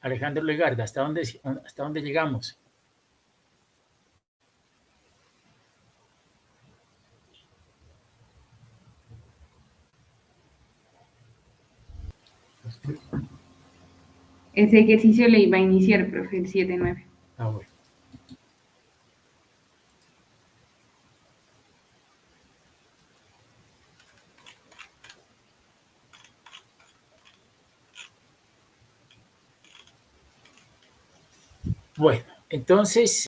Alejandro Legarda, hasta dónde llegamos? Ese ejercicio le iba a iniciar, profe, el 7-9. Ah, bueno. Bueno, entonces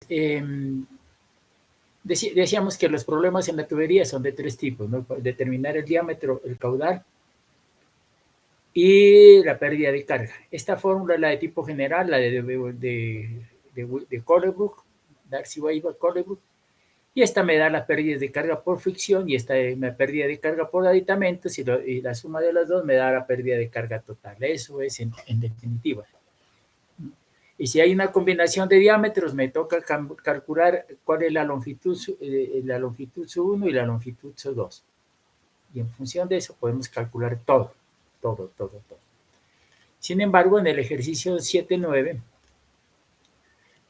decíamos que los problemas en la tubería son de tres tipos, ¿no? Determinar el diámetro, el caudal y la pérdida de carga. Esta fórmula es la de tipo general, la de Colebrook, Darcy-Weisbach-Colebrook, y esta me da las pérdidas de carga por fricción y esta me da pérdida de carga por aditamentos y la suma de las dos me da la pérdida de carga total. Eso es en definitiva. Y si hay una combinación de diámetros, me toca calcular cuál es la longitud SU1 y la longitud SU2. Y en función de eso podemos calcular todo. Sin embargo, en el ejercicio 7-9,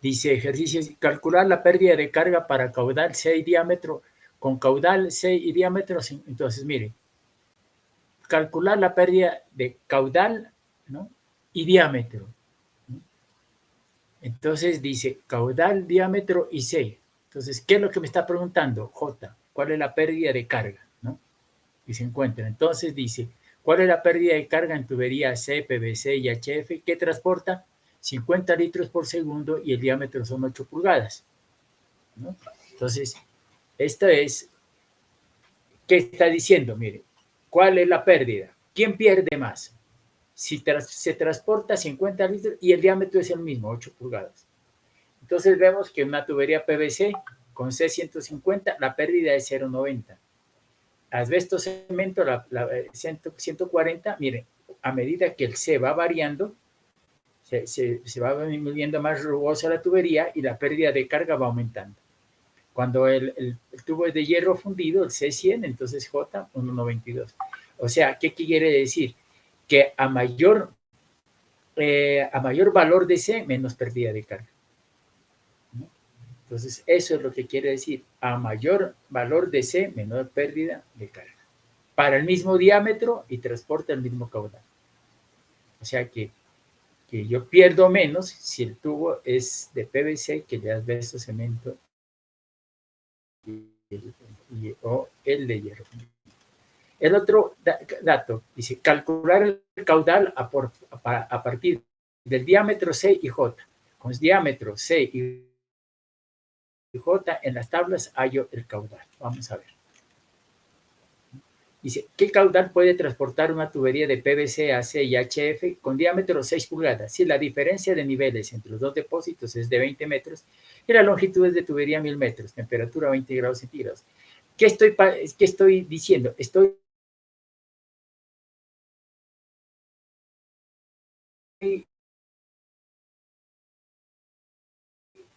dice ejercicio, calcular la pérdida de carga para caudal C y diámetro, con caudal C y diámetro. Entonces, miren, calcular la pérdida de caudal, ¿no? Y diámetro. Entonces dice caudal, diámetro y C. Entonces, ¿qué es lo que me está preguntando? J, ¿cuál es la pérdida de carga? ¿No? Y se encuentra. Entonces dice, ¿cuál es la pérdida de carga en tubería C, PVC y HF que transporta 50 litros por segundo y el diámetro son 8 pulgadas? ¿No? Entonces, esta es, ¿qué está diciendo? Mire, ¿cuál es la pérdida? ¿Quién pierde más? Si se transporta 50 litros y el diámetro es el mismo, 8 pulgadas. Entonces vemos que una tubería PVC con C150, la pérdida es 0,90. Asbesto cemento, 140, miren, a medida que el C va variando, se va volviendo más rugosa la tubería y la pérdida de carga va aumentando. Cuando el tubo es de hierro fundido, el C100, entonces J, 1,92. O sea, ¿qué quiere decir? Que a mayor valor de C, menos pérdida de carga. Entonces, eso es lo que quiere decir. A mayor valor de C, menor pérdida de carga. Para el mismo diámetro y transporta el mismo caudal. O sea que yo pierdo menos si el tubo es de PVC que de asbesto cemento o el de hierro. El otro dato dice calcular el caudal a partir del diámetro C y J. Con el diámetro C y J en las tablas hallo el caudal. Vamos a ver. Dice, ¿qué caudal puede transportar una tubería de PVC, AC y HF con diámetro 6 pulgadas? Si la diferencia de niveles entre los dos depósitos es de 20 metros y la longitud es de tubería 1000 metros, temperatura 20 grados centígrados. ¿Qué estoy diciendo? Estoy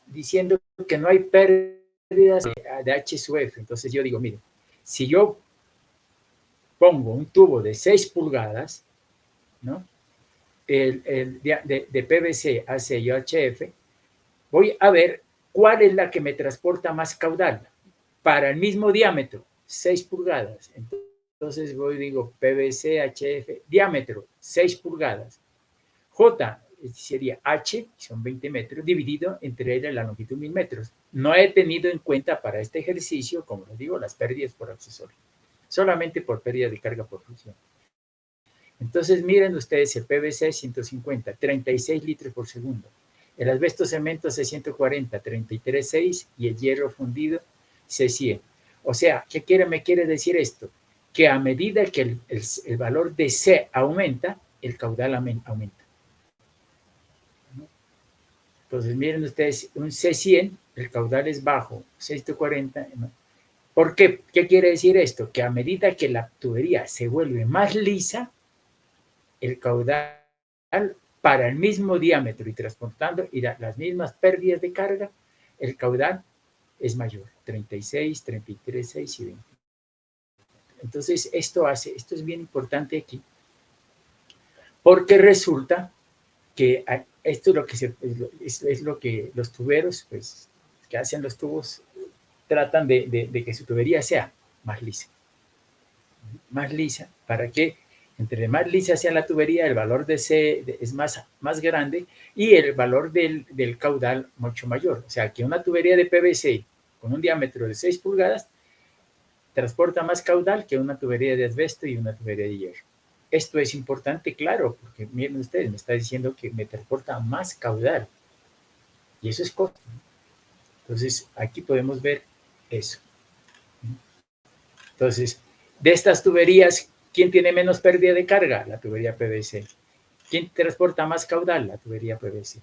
diciendo que no hay pérdidas de H sub F. Entonces yo digo, mire, si yo pongo un tubo de 6 pulgadas, ¿no? De PVC, AC y HF, voy a ver cuál es la que me transporta más caudal para el mismo diámetro, 6 pulgadas. Entonces voy y digo PVC, HF, diámetro, 6 pulgadas. J sería H, son 20 metros, dividido entre ella la longitud 1000 metros. No he tenido en cuenta para este ejercicio, como les digo, las pérdidas por accesorio. Solamente por pérdida de carga por función. Entonces miren ustedes el PVC 150, 36 litros por segundo. El asbesto cemento C140, 33,6 y el hierro fundido C100. O sea, ¿qué me quiere decir esto? Que a medida que el valor de C aumenta, el caudal aumenta. Entonces miren ustedes, un C100, el caudal es bajo, 640, ¿no? ¿Por qué? ¿Qué quiere decir esto? Que a medida que la tubería se vuelve más lisa, el caudal para el mismo diámetro y transportando y las mismas pérdidas de carga, el caudal es mayor, 36, 33, 6 y 20. Entonces, esto es bien importante aquí, porque resulta que esto es lo que, es lo que los tuberos, pues, que hacen los tubos, tratan de que su tubería sea más lisa. Más lisa, para que entre más lisa sea la tubería, el valor de C es más grande y el valor del caudal mucho mayor. O sea, que una tubería de PVC con un diámetro de 6 pulgadas transporta más caudal que una tubería de asbesto y una tubería de hierro. Esto es importante, claro, porque miren ustedes, me está diciendo que me transporta más caudal. Y eso es costo. Entonces, aquí podemos ver eso. Entonces, de estas tuberías, ¿quién tiene menos pérdida de carga? La tubería PVC. ¿Quién transporta más caudal? La tubería PVC.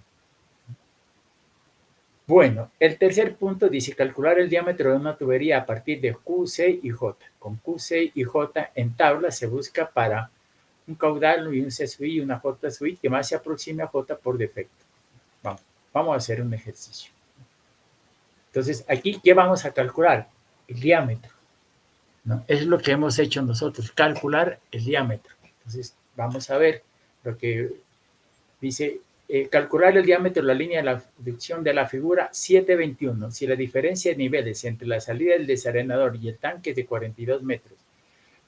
Bueno, el tercer punto dice calcular el diámetro de una tubería a partir de Q, C y J. Con Q, C y J en tabla se busca para un caudal y un C sub I y una J sub I que más se aproxime a J por defecto. Vamos a hacer un ejercicio. Entonces, aquí, ¿qué vamos a calcular? El diámetro, ¿no? Es lo que hemos hecho nosotros, calcular el diámetro. Entonces, vamos a ver lo que dice, calcular el diámetro de la línea de la fricción de la figura 721. Si la diferencia de niveles entre la salida del desarenador y el tanque es de 42 metros,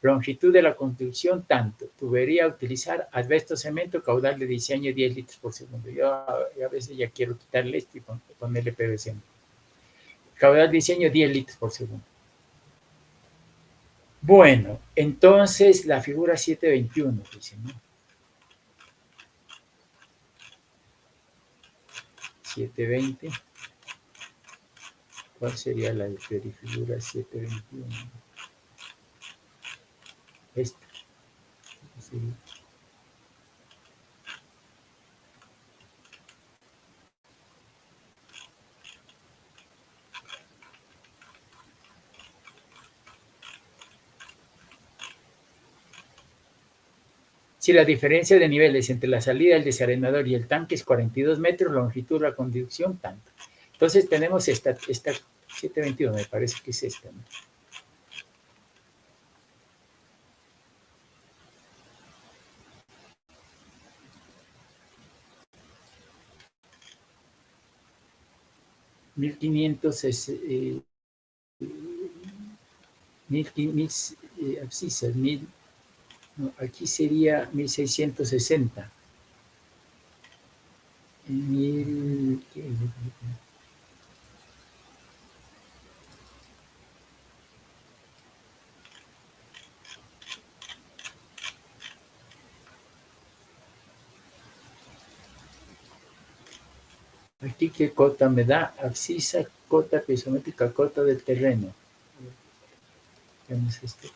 longitud de la construcción tanto, tubería a utilizar, asbesto, cemento, caudal de diseño 10 litros por segundo. Yo a veces ya quiero quitarle esto y ponerle PVC. Caudal de diseño 10 litros por segundo. Bueno, entonces la figura 721, dice, ¿no? 720. ¿Cuál sería la figura 721? Esta. Sí. Si la diferencia de niveles entre la salida del desarenador y el tanque es 42 metros, longitud de la conducción tanto. Entonces tenemos esta 721, me parece que es esta, ¿no? Aquí sería 1660. Aquí, ¿qué cota me da? Abscisa, cota pisométrica, cota del terreno. Veamos esto.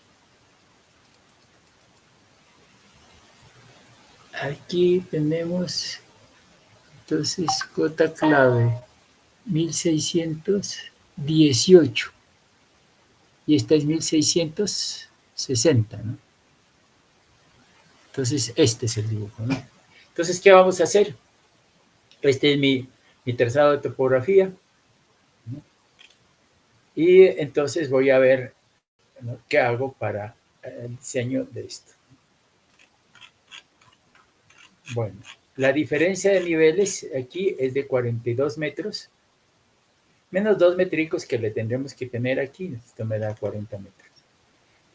Aquí tenemos, entonces, cota clave, 1618. Y esta es 1660, ¿no? Entonces, este es el dibujo, ¿no? Entonces, ¿qué vamos a hacer? Este es mi trazado de topografía, ¿no? Y entonces voy a ver, ¿no?, qué hago para el diseño de esto. Bueno, la diferencia de niveles aquí es de 42 metros, menos 2 métricos que le tendremos que tener aquí. Esto me da 40 metros.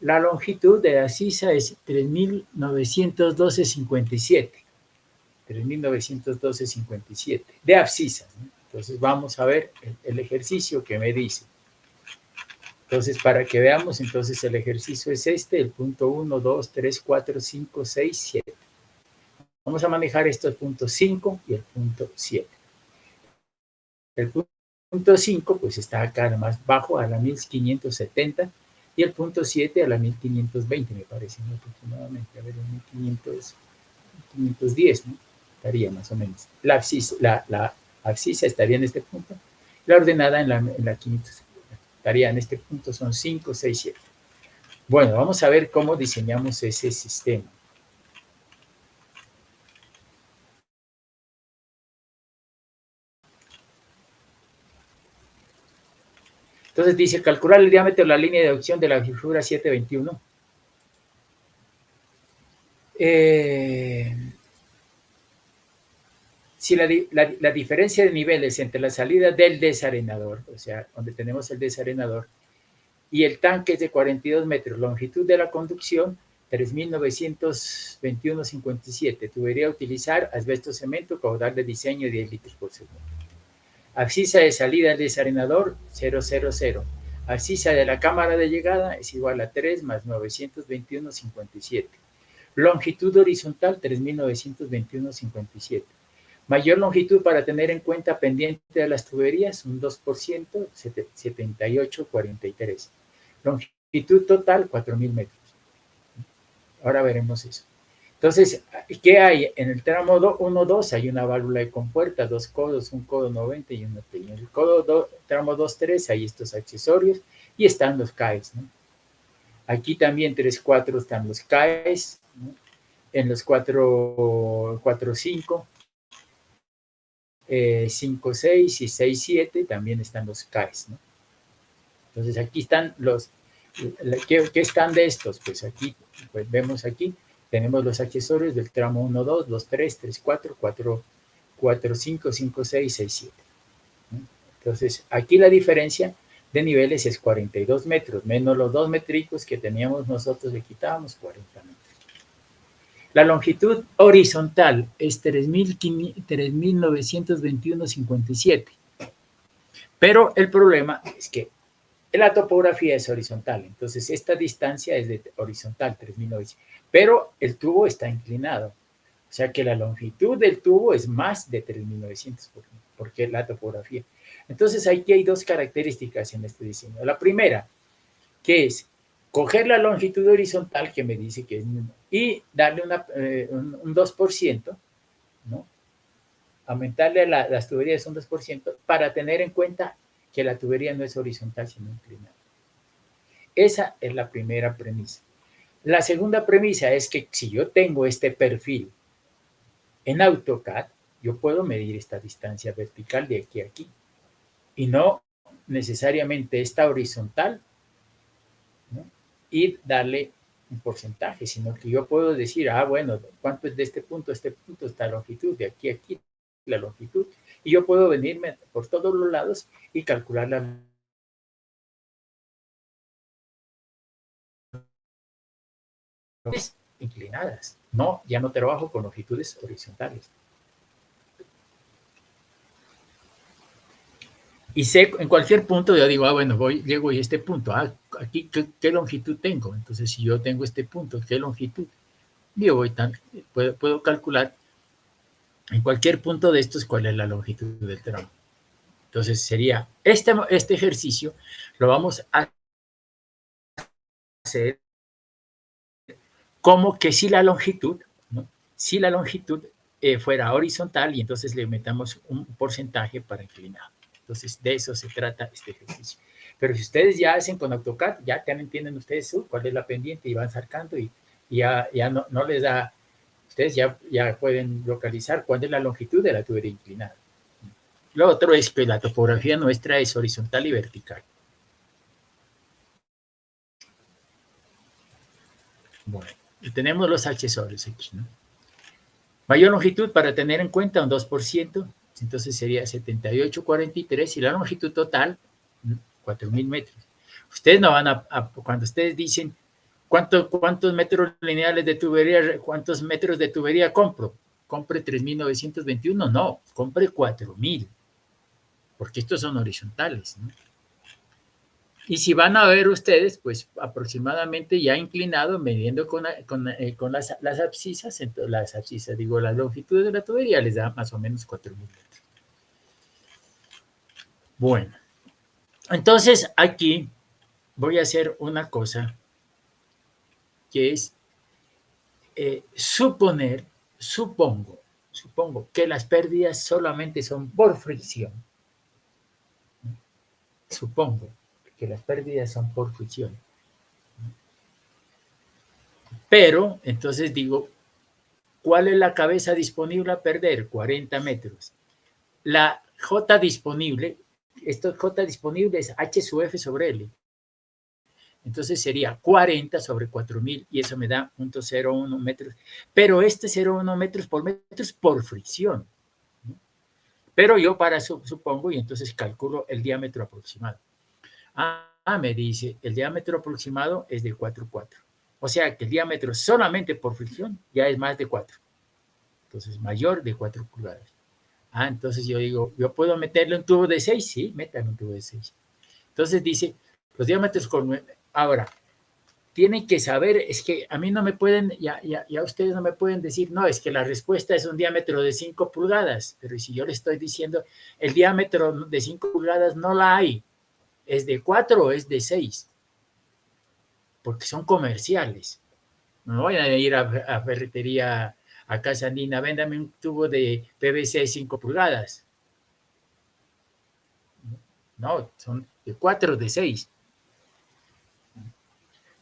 La longitud de la sisa es 3.912,57. 3.912,57 de abscisas, ¿no? Entonces vamos a ver el ejercicio que me dice. Entonces, para que veamos, entonces el ejercicio es este, el punto 1, 2, 3, 4, 5, 6, 7. Vamos a manejar estos puntos 5 y el punto 7. El punto 5, pues está acá más bajo, a la 1570, y el punto 7 a la 1520, me parece, ¿no?, aproximadamente. A ver, 1510, ¿no? Estaría más o menos. La abscisa estaría en este punto, la ordenada en la 500 estaría en este punto, son 5, 6, 7. Bueno, vamos a ver cómo diseñamos ese sistema. Entonces dice, calcular el diámetro de la línea de opción de la figura 721. si la diferencia de niveles entre la salida del desarenador, o sea, donde tenemos el desarenador, y el tanque es de 42 metros, longitud de la conducción, 3.921,57. Tubería a utilizar asbesto cemento, caudal de diseño 10 litros por segundo. Abscisa de salida del desarenador, 000. Abscisa de la cámara de llegada es igual a 3 más 921,57. Longitud horizontal, 3.921,57. Mayor longitud para tener en cuenta pendiente de las tuberías, un 2%, 78,43. Longitud total, 4.000 metros. Ahora veremos eso. Entonces, ¿qué hay? En el tramo 1-2 hay una válvula de compuerta, 2 codos, un codo 90 y uno pequeño. En el tramo 2-3 hay estos accesorios y están los CAEs, ¿no? Aquí también 3-4 están los CAEs, ¿no? En los 4-5, 5-6 y 6-7 también están los CAEs, ¿no? Entonces aquí están los, ¿qué están de estos? Pues aquí, pues vemos aquí, tenemos los accesorios del tramo 1-2, 2-3, 3-4, 4-5, 5-6, 6-7. Entonces aquí la diferencia de niveles es 42 metros, menos los 2 métricos que teníamos nosotros, le quitábamos 40 metros. La longitud horizontal es 3.921,57. Pero el problema es que la topografía es horizontal, entonces esta distancia es de horizontal, 3.900, pero el tubo está inclinado, o sea que la longitud del tubo es más de 3.900, porque la topografía. Entonces aquí hay dos características en este diseño. La primera, que es coger la longitud horizontal, que me dice que es, y darle un 2%, ¿no? Aumentarle las tuberías un 2% para tener en cuenta que la tubería no es horizontal, sino inclinada. Esa es la primera premisa. La segunda premisa es que si yo tengo este perfil en AutoCAD, yo puedo medir esta distancia vertical de aquí a aquí. Y no necesariamente esta horizontal, ¿no? Y darle un porcentaje, sino que yo puedo decir, bueno, ¿cuánto es de este punto a este punto? Esta longitud, de aquí a aquí, la longitud. Y yo puedo venirme por todos los lados y calcular las inclinadas. No, ya no trabajo con longitudes horizontales. Y sé, en cualquier punto yo digo, bueno, llego a este punto, aquí, ¿qué longitud tengo? Entonces, si yo tengo este punto, ¿qué longitud? Yo puedo calcular en cualquier punto de estos cuál es la longitud del tramo. Entonces, sería, este ejercicio lo vamos a hacer como que si la longitud, ¿no? Si la longitud fuera horizontal y entonces le metamos un porcentaje para inclinado. Entonces, de eso se trata este ejercicio. Pero si ustedes ya hacen con AutoCAD, ya entienden ustedes cuál es la pendiente y van sacando y ya no les da, ustedes ya pueden localizar cuál es la longitud de la tubería inclinada. Lo otro es que la topografía nuestra es horizontal y vertical. Bueno, y tenemos los accesorios aquí, ¿no? Mayor longitud para tener en cuenta un 2%, entonces sería 78,43 y la longitud total 4.000 metros. Ustedes no van cuando ustedes dicen cuántos metros lineales de tubería, cuántos metros de tubería compro, compre 3.921, no, compre 4.000, porque estos son horizontales, ¿no? Y si van a ver ustedes, pues aproximadamente ya inclinado, midiendo con las abscisas, entonces las abscisas, digo, la longitud de la tubería les da más o menos 4.000 metros. Bueno, entonces aquí voy a hacer una cosa que es supongo que las pérdidas solamente son por fricción. Supongo que las pérdidas son por fricción. Pero, entonces digo, ¿cuál es la cabeza disponible a perder? 40 metros. La J disponible, esto J disponible es H sub F sobre L. Entonces sería 40 sobre 4.000 y eso me da 0.01 metros. Pero este 0.1 metros por metro es por fricción. Pero yo para supongo y entonces calculo el diámetro aproximado. Me dice, el diámetro aproximado es de 4,4. O sea que el diámetro solamente por fricción ya es más de 4. Entonces, mayor de 4 pulgadas. Entonces yo digo, ¿yo puedo meterle un tubo de 6? Sí, métale un tubo de 6. Entonces dice, los diámetros con... Ahora, tienen que saber, es que a mí no me pueden, ya ustedes no me pueden decir, no, es que la respuesta es un diámetro de 5 pulgadas, pero si yo le estoy diciendo, el diámetro de 5 pulgadas no la hay, es de 4 o es de 6, porque son comerciales. No voy a ir a ferretería, a Casa Andina, véndame un tubo de PVC 5 pulgadas. No, son de 4 o de 6.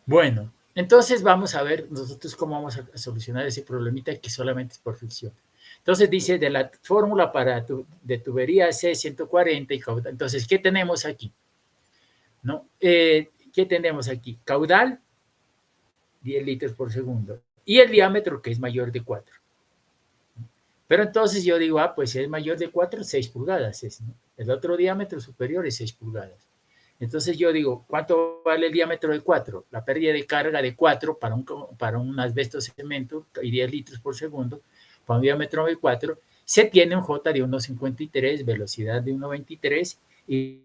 Bueno, entonces vamos a ver nosotros cómo vamos a solucionar ese problemita que solamente es por fricción. Entonces dice de la fórmula de tubería C140 y caudal. Entonces, ¿qué tenemos aquí? ¿No? ¿Qué tenemos aquí? Caudal, 10 litros por segundo. Y el diámetro, que es mayor de 4. Pero entonces yo digo, pues si es mayor de 4, 6 pulgadas es, ¿no? El otro diámetro superior es 6 pulgadas. Entonces yo digo, ¿cuánto vale el diámetro de 4? La pérdida de carga de 4 para un asbesto cemento y 10 litros por segundo, para un diámetro de 4, se tiene un J de 1,53, velocidad de 1,23 y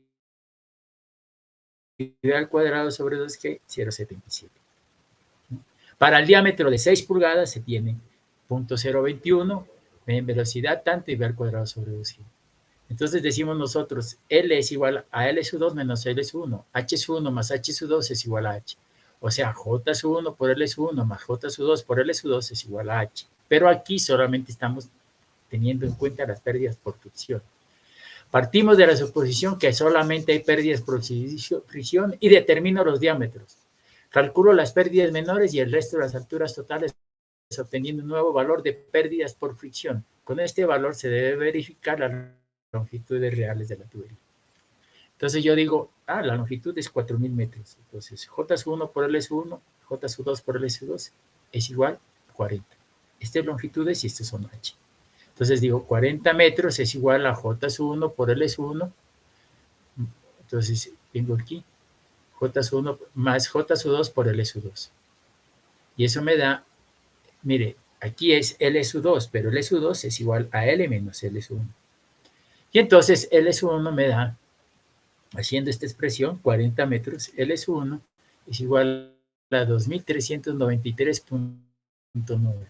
al cuadrado sobre 2G, 0,77. Para el diámetro de 6 pulgadas se tiene 0,021 en velocidad tanto y v al cuadrado sobre 2G. Entonces decimos nosotros, L es igual a L sub 2 menos L sub 1. H sub 1 más H sub 2 es igual a H. O sea, J sub 1 por L sub 1 más J sub 2 por L sub 2 es igual a H. Pero aquí solamente estamos teniendo en cuenta las pérdidas por fricción. Partimos de la suposición que solamente hay pérdidas por fricción y determino los diámetros. Calculo las pérdidas menores y el resto de las alturas totales obteniendo un nuevo valor de pérdidas por fricción. Con este valor se debe verificar las longitudes reales de la tubería. Entonces yo digo, la longitud es 4.000 metros. Entonces J sub 1 por L sub 1, J sub 2 por L sub 2 es igual a 40. Estas longitudes y estos son H. Entonces digo, 40 metros es igual a J sub 1 por L sub 1. Entonces vengo aquí, J sub 1 más J sub 2 por L sub 2. Y eso me da, mire, aquí es L sub 2, pero L sub 2 es igual a L menos L sub 1. Y entonces L sub 1 me da, haciendo esta expresión, 40 metros, L sub 1 es igual a 2.393.9.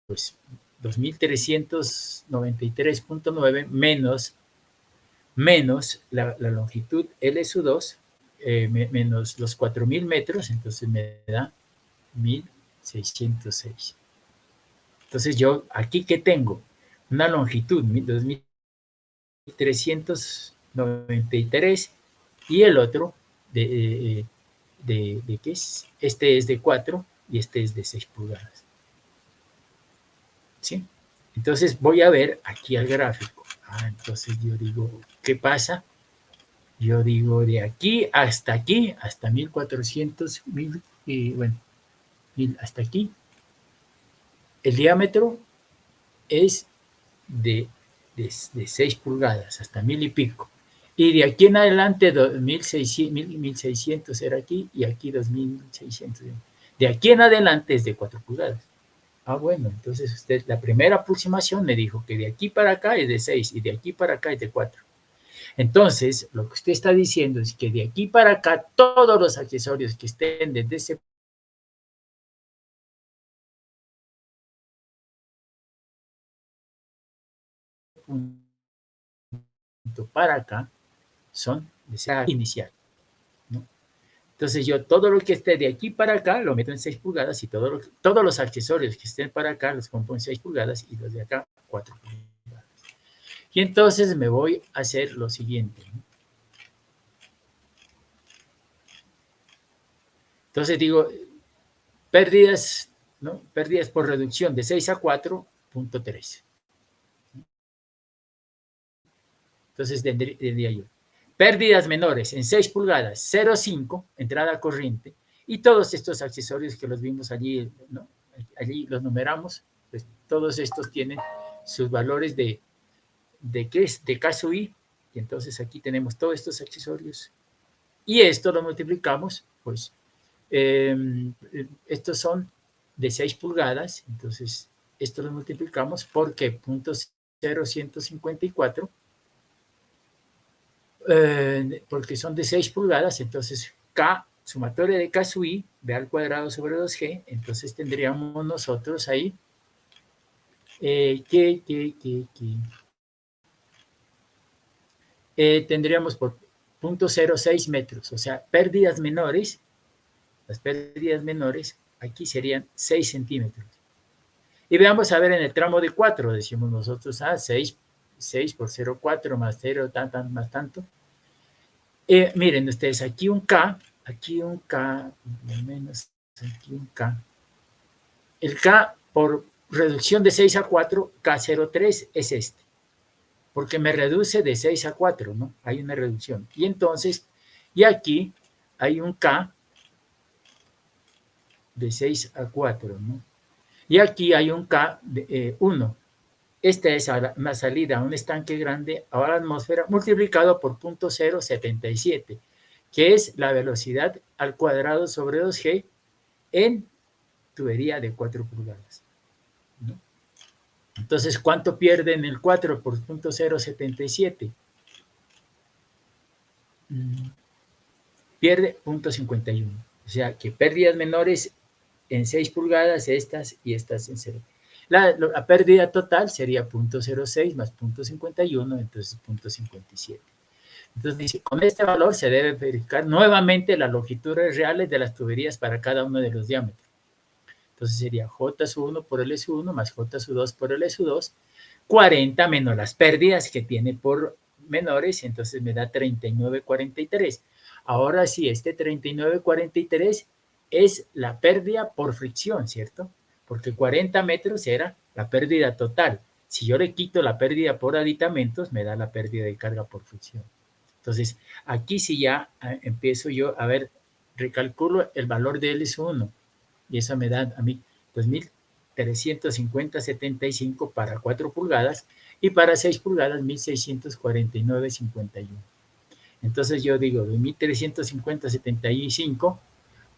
Pues 2.393.9 menos la longitud L sub 2, menos los 4.000 metros, entonces me da 1.606. Entonces yo, aquí, ¿qué tengo? Una longitud, 2.393, y el otro, ¿de qué es? Este es de 4 y este es de 6 pulgadas. ¿Sí? Entonces voy a ver aquí al gráfico. Entonces yo digo, ¿qué pasa? Yo digo, de aquí, hasta 1.400, bueno, hasta aquí, el diámetro es de 6 pulgadas, hasta 1.000 y pico. Y de aquí en adelante, 1.600 era aquí, y aquí 2.600. De aquí en adelante es de 4 pulgadas. Bueno, entonces usted, la primera aproximación me dijo que de aquí para acá es de 6 y de aquí para acá es de 4. Entonces, lo que usted está diciendo es que de aquí para acá, todos los accesorios que estén desde ese punto para acá son de esa inicial, ¿no? Entonces yo todo lo que esté de aquí para acá lo meto en 6 pulgadas y todos los accesorios que estén para acá los pongo en 6 pulgadas y los de acá 4 pulgadas. Y entonces me voy a hacer lo siguiente, ¿no? Entonces digo, pérdidas, ¿no? Pérdidas por reducción de 6 a 4.3. Entonces tendría yo pérdidas menores en 6 pulgadas, 0,5, entrada corriente, y todos estos accesorios que los vimos allí, ¿no? Allí los numeramos, pues todos estos tienen sus valores de ¿qué es? De K sub I. Y entonces aquí tenemos todos estos accesorios. Y esto lo multiplicamos, pues, estos son de 6 pulgadas, entonces esto lo multiplicamos porque 0.0154, porque son de 6 pulgadas, entonces K, sumatoria de K sub I, B al cuadrado sobre 2G, entonces tendríamos nosotros ahí tendríamos por 0.06 metros, o sea, pérdidas menores, las pérdidas menores aquí serían 6 centímetros. Y veamos a ver en el tramo de 4, decimos nosotros, 6 por 0,4 más 0, más tanto. Miren ustedes, aquí un K, al menos aquí un K. El K por reducción de 6 a 4, K03 es este, porque me reduce de 6 a 4, ¿no? Hay una reducción. Y entonces, y aquí hay un K de 6 a 4, ¿no? Y aquí hay un K de 1. Esta es una salida a un estanque grande a la atmósfera multiplicado por 0.077, que es la velocidad al cuadrado sobre 2G en tubería de 4 pulgadas, ¿no? Entonces, ¿cuánto pierde en el 4 por 0.077? Pierde 0.51. O sea, que pérdidas menores en 6 pulgadas, estas y estas en 0. La pérdida total sería 0.06 más 0.51, entonces 0.57. Entonces dice, con este valor se debe verificar nuevamente las longitudes reales de las tuberías para cada uno de los diámetros. Entonces sería J sub 1 por L sub 1 más J sub 2 por L sub 2, 40 menos las pérdidas que tiene por menores, entonces me da 39,43. Ahora sí, este 39,43 es la pérdida por fricción, ¿cierto? Porque 40 metros era la pérdida total. Si yo le quito la pérdida por aditamentos, me da la pérdida de carga por fricción. Entonces, aquí sí ya empiezo yo a ver, recalculo el valor de L sub 1 y eso me da a mí 2.350,75 para 4 pulgadas y para 6 pulgadas 1.649,51. Entonces yo digo 2.350,75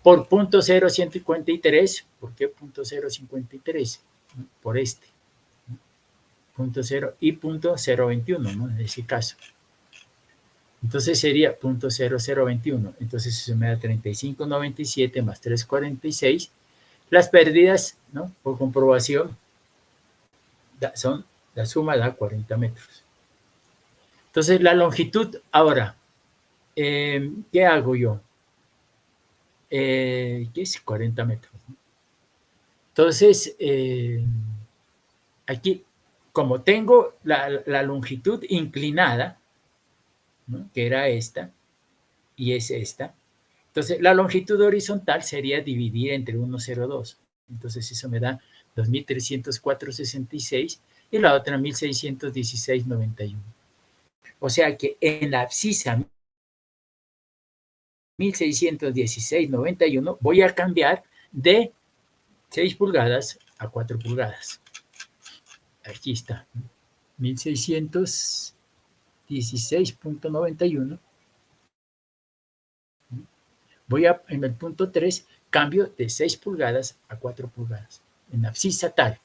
por 0.0153. ¿Por qué 0.053? Por este. 0.0 y 0.021, ¿no? En ese caso. Entonces sería 0.0021. Entonces eso me da 35,97 más 3,46. Las pérdidas, ¿no? Por comprobación, la suma da 40 metros. Entonces la longitud, ahora, ¿qué hago yo? ¿Qué es 40 metros? Entonces, aquí, como tengo la longitud inclinada, ¿no? Que era esta, y es esta, entonces la longitud horizontal sería dividir entre 1,02. Entonces eso me da 2.304,66 y la otra 1.616,91. O sea que en la abscisa 1.616,91 voy a cambiar de 6 pulgadas a 4 pulgadas. Aquí está, 1.616,91. Voy a, en el punto 3, cambio de 6 pulgadas a 4 pulgadas, en abscisa tal.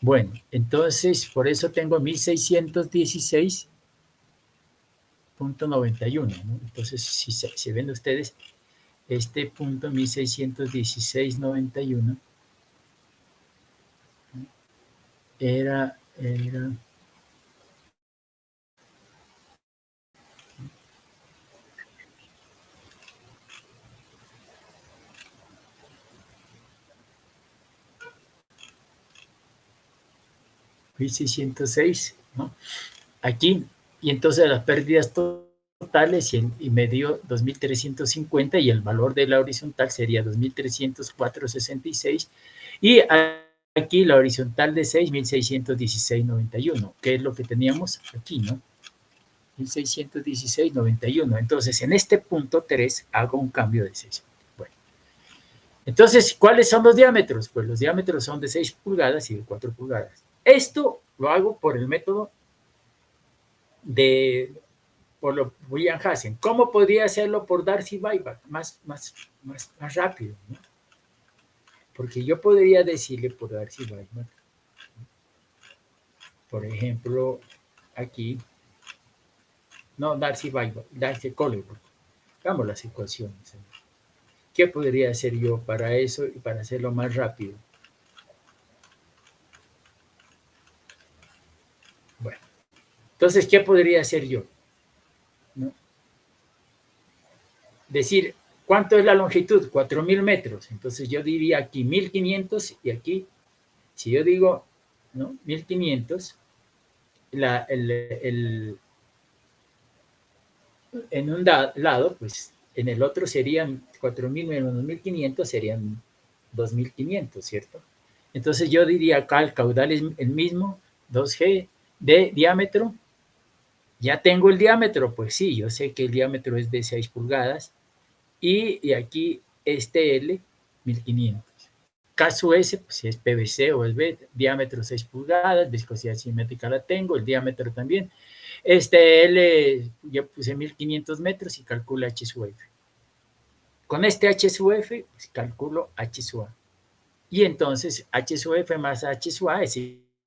Bueno, entonces, por eso tengo 1.616,91, ¿no? Entonces, si ven ustedes, este punto 1.616,91 era 1.606, ¿no? Aquí, y entonces las pérdidas totales y me dio 2.350 y el valor de la horizontal sería 2.304,66 y aquí la horizontal de 6, 1.616,91, que es lo que teníamos aquí, ¿no? 1.616,91. Entonces, en este punto 3 hago un cambio de 6. Bueno, entonces, ¿cuáles son los diámetros? Pues los diámetros son de 6 pulgadas y de 4 pulgadas. Esto lo hago por el método por lo William Hassen. ¿Cómo podría hacerlo por Darcy-Weisbach? Más rápido, ¿no? Porque yo podría decirle por Darcy-Weisbach, por ejemplo, aquí, no Darcy-Weisbach, Darcy-Collingwood. Hagamos las ecuaciones. ¿Qué podría hacer yo para eso y para hacerlo más rápido? Bueno, entonces, ¿qué podría hacer yo? ¿No? Decir, ¿cuánto es la longitud? 4.000 metros. Entonces yo diría aquí 1.500 y aquí, si yo digo, ¿no? 1.500, en un lado, pues en el otro serían 4.000 menos 1.500 serían 2.500, ¿cierto? Entonces yo diría acá el caudal es el mismo, 2G de diámetro. Ya tengo el diámetro, pues sí, yo sé que el diámetro es de 6 pulgadas y aquí este L, 1.500. Caso S, pues si es PVC o el B, diámetro 6 pulgadas, viscosidad simétrica la tengo, el diámetro también. Este L, yo puse 1.500 metros y calculo H sub F. Con este H sub F, pues calculo H sub A. Y entonces H sub F más H sub A es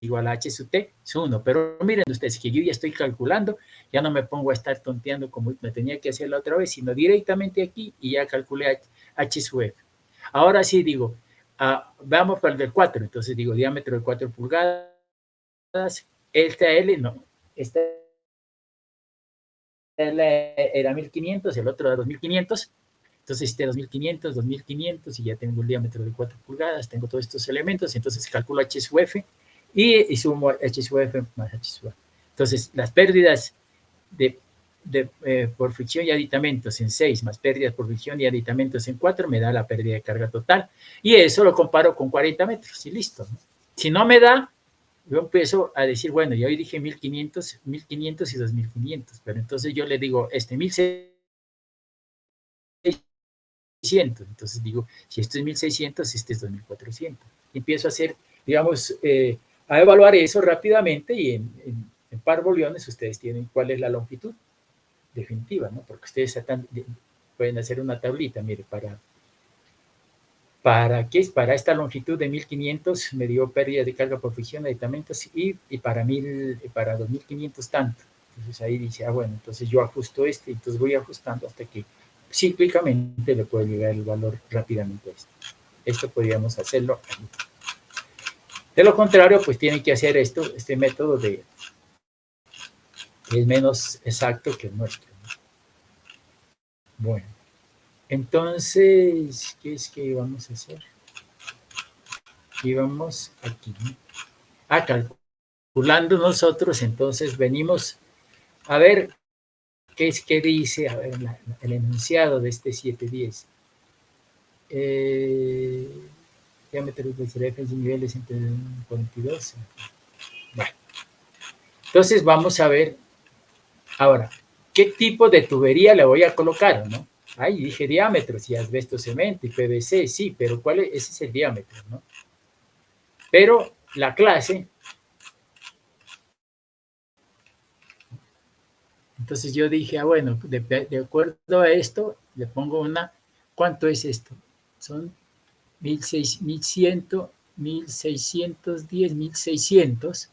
igual a H sub T, es 1. Pero miren ustedes que yo ya estoy calculando, ya no me pongo a estar tonteando como me tenía que hacer la otra vez, sino directamente aquí y ya calculé H sub F. Ahora sí digo, vamos para el del 4, entonces digo diámetro de 4 pulgadas, esta L, no, esta L era 1.500, el otro era 2.500, entonces este 2.500, 2.500 y ya tengo el diámetro de 4 pulgadas, tengo todos estos elementos, entonces calculo H sub F y sumo H sub F más H sub A. Entonces las pérdidas por fricción y aditamentos en 6 más pérdidas por fricción y aditamentos en 4 me da la pérdida de carga total y eso lo comparo con 40 metros y listo, ¿no? Si no me da, yo empiezo a decir, bueno, yo hoy dije 1.500 y 2.500, pero entonces yo le digo 1.600, entonces digo, si esto es 1.600, este es 2.400. Y empiezo a hacer, digamos, a evaluar eso rápidamente y en parboliones ustedes tienen cuál es la longitud definitiva, ¿no? Porque ustedes pueden hacer una tablita, mire, ¿qué es? Para esta longitud de 1.500 me dio pérdida de carga por fricción, aditamentos y para 2.500 tanto. Entonces ahí dice, bueno, entonces yo ajusto entonces voy ajustando hasta que cíclicamente le puede llegar el valor rápidamente a esto. Esto podríamos hacerlo ahí. De lo contrario, pues tienen que hacer este método es menos exacto que el nuestro, ¿no? Bueno, entonces, ¿qué es que vamos a hacer? Y vamos aquí, ¿no? Calculando nosotros, entonces venimos a ver qué es que dice, a ver, el enunciado de este 710. Diámetros de cerefes y niveles entre 42. Bueno, entonces vamos a ver ahora, ¿qué tipo de tubería le voy a colocar, no? Ahí dije diámetros y asbesto cemento y PVC, sí, pero ¿cuál es? Ese es el diámetro, ¿no? Pero la clase, entonces yo dije, bueno, de acuerdo a esto, le pongo ¿cuánto es esto? Son 1.100, 1.610, 1.600.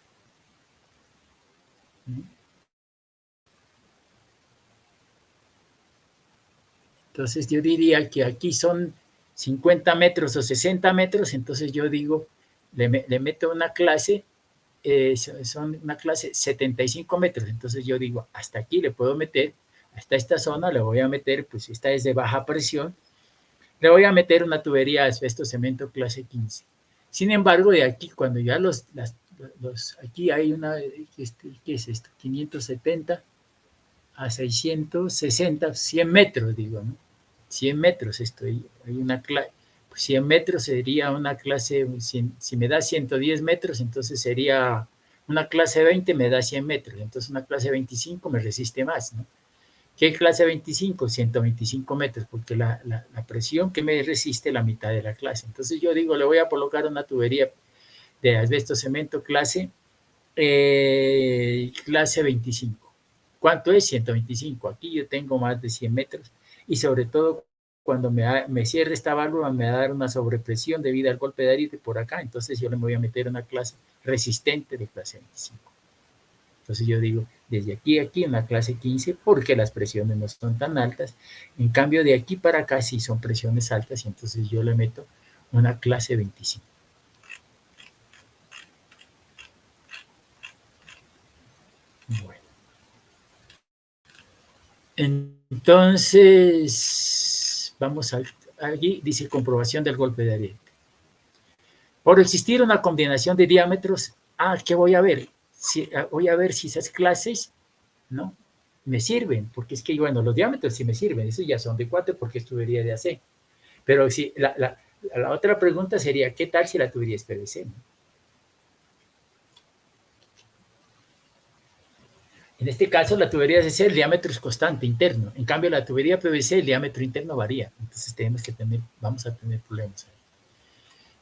Entonces yo diría que aquí son 50 metros o 60 metros, entonces yo digo, le meto una clase, son una clase 75 metros, entonces yo digo, hasta aquí le puedo meter, hasta esta zona le voy a meter, pues esta es de baja presión, le voy a meter una tubería de asbesto cemento clase 15. Sin embargo, de aquí, cuando ya aquí hay una, ¿qué es esto? 570 a 660, 100 metros, digo, ¿no? 100 metros hay una clase, 100 metros sería una clase, si me da 110 metros, entonces sería una clase 20 me da 100 metros, entonces una clase 25 me resiste más, ¿no? ¿Qué clase 25? 125 metros, porque la presión que me resiste la mitad de la clase. Entonces yo digo, le voy a colocar una tubería de asbesto cemento clase 25. ¿Cuánto es? 125. Aquí yo tengo más de 100 metros y sobre todo cuando me cierre esta válvula me va a dar una sobrepresión debido al golpe de ariete por acá, entonces yo le voy a meter una clase resistente de clase 25. Entonces yo digo, desde aquí a aquí una clase 15 porque las presiones no son tan altas, en cambio de aquí para acá sí son presiones altas y entonces yo le meto una clase 25. Bueno. Entonces, vamos allí, dice comprobación del golpe de ariete. Por existir una combinación de diámetros, ¿qué voy a ver? Voy a ver si esas clases, ¿no? Me sirven, porque es que, bueno, los diámetros sí me sirven, esos ya son de 4 porque es tubería de AC. Pero si la otra pregunta sería, ¿qué tal si la tubería es PVC? ¿No? En este caso, la tubería de AC, el diámetro es constante, interno. En cambio, la tubería PVC, el diámetro interno varía. Entonces, vamos a tener problemas ahí.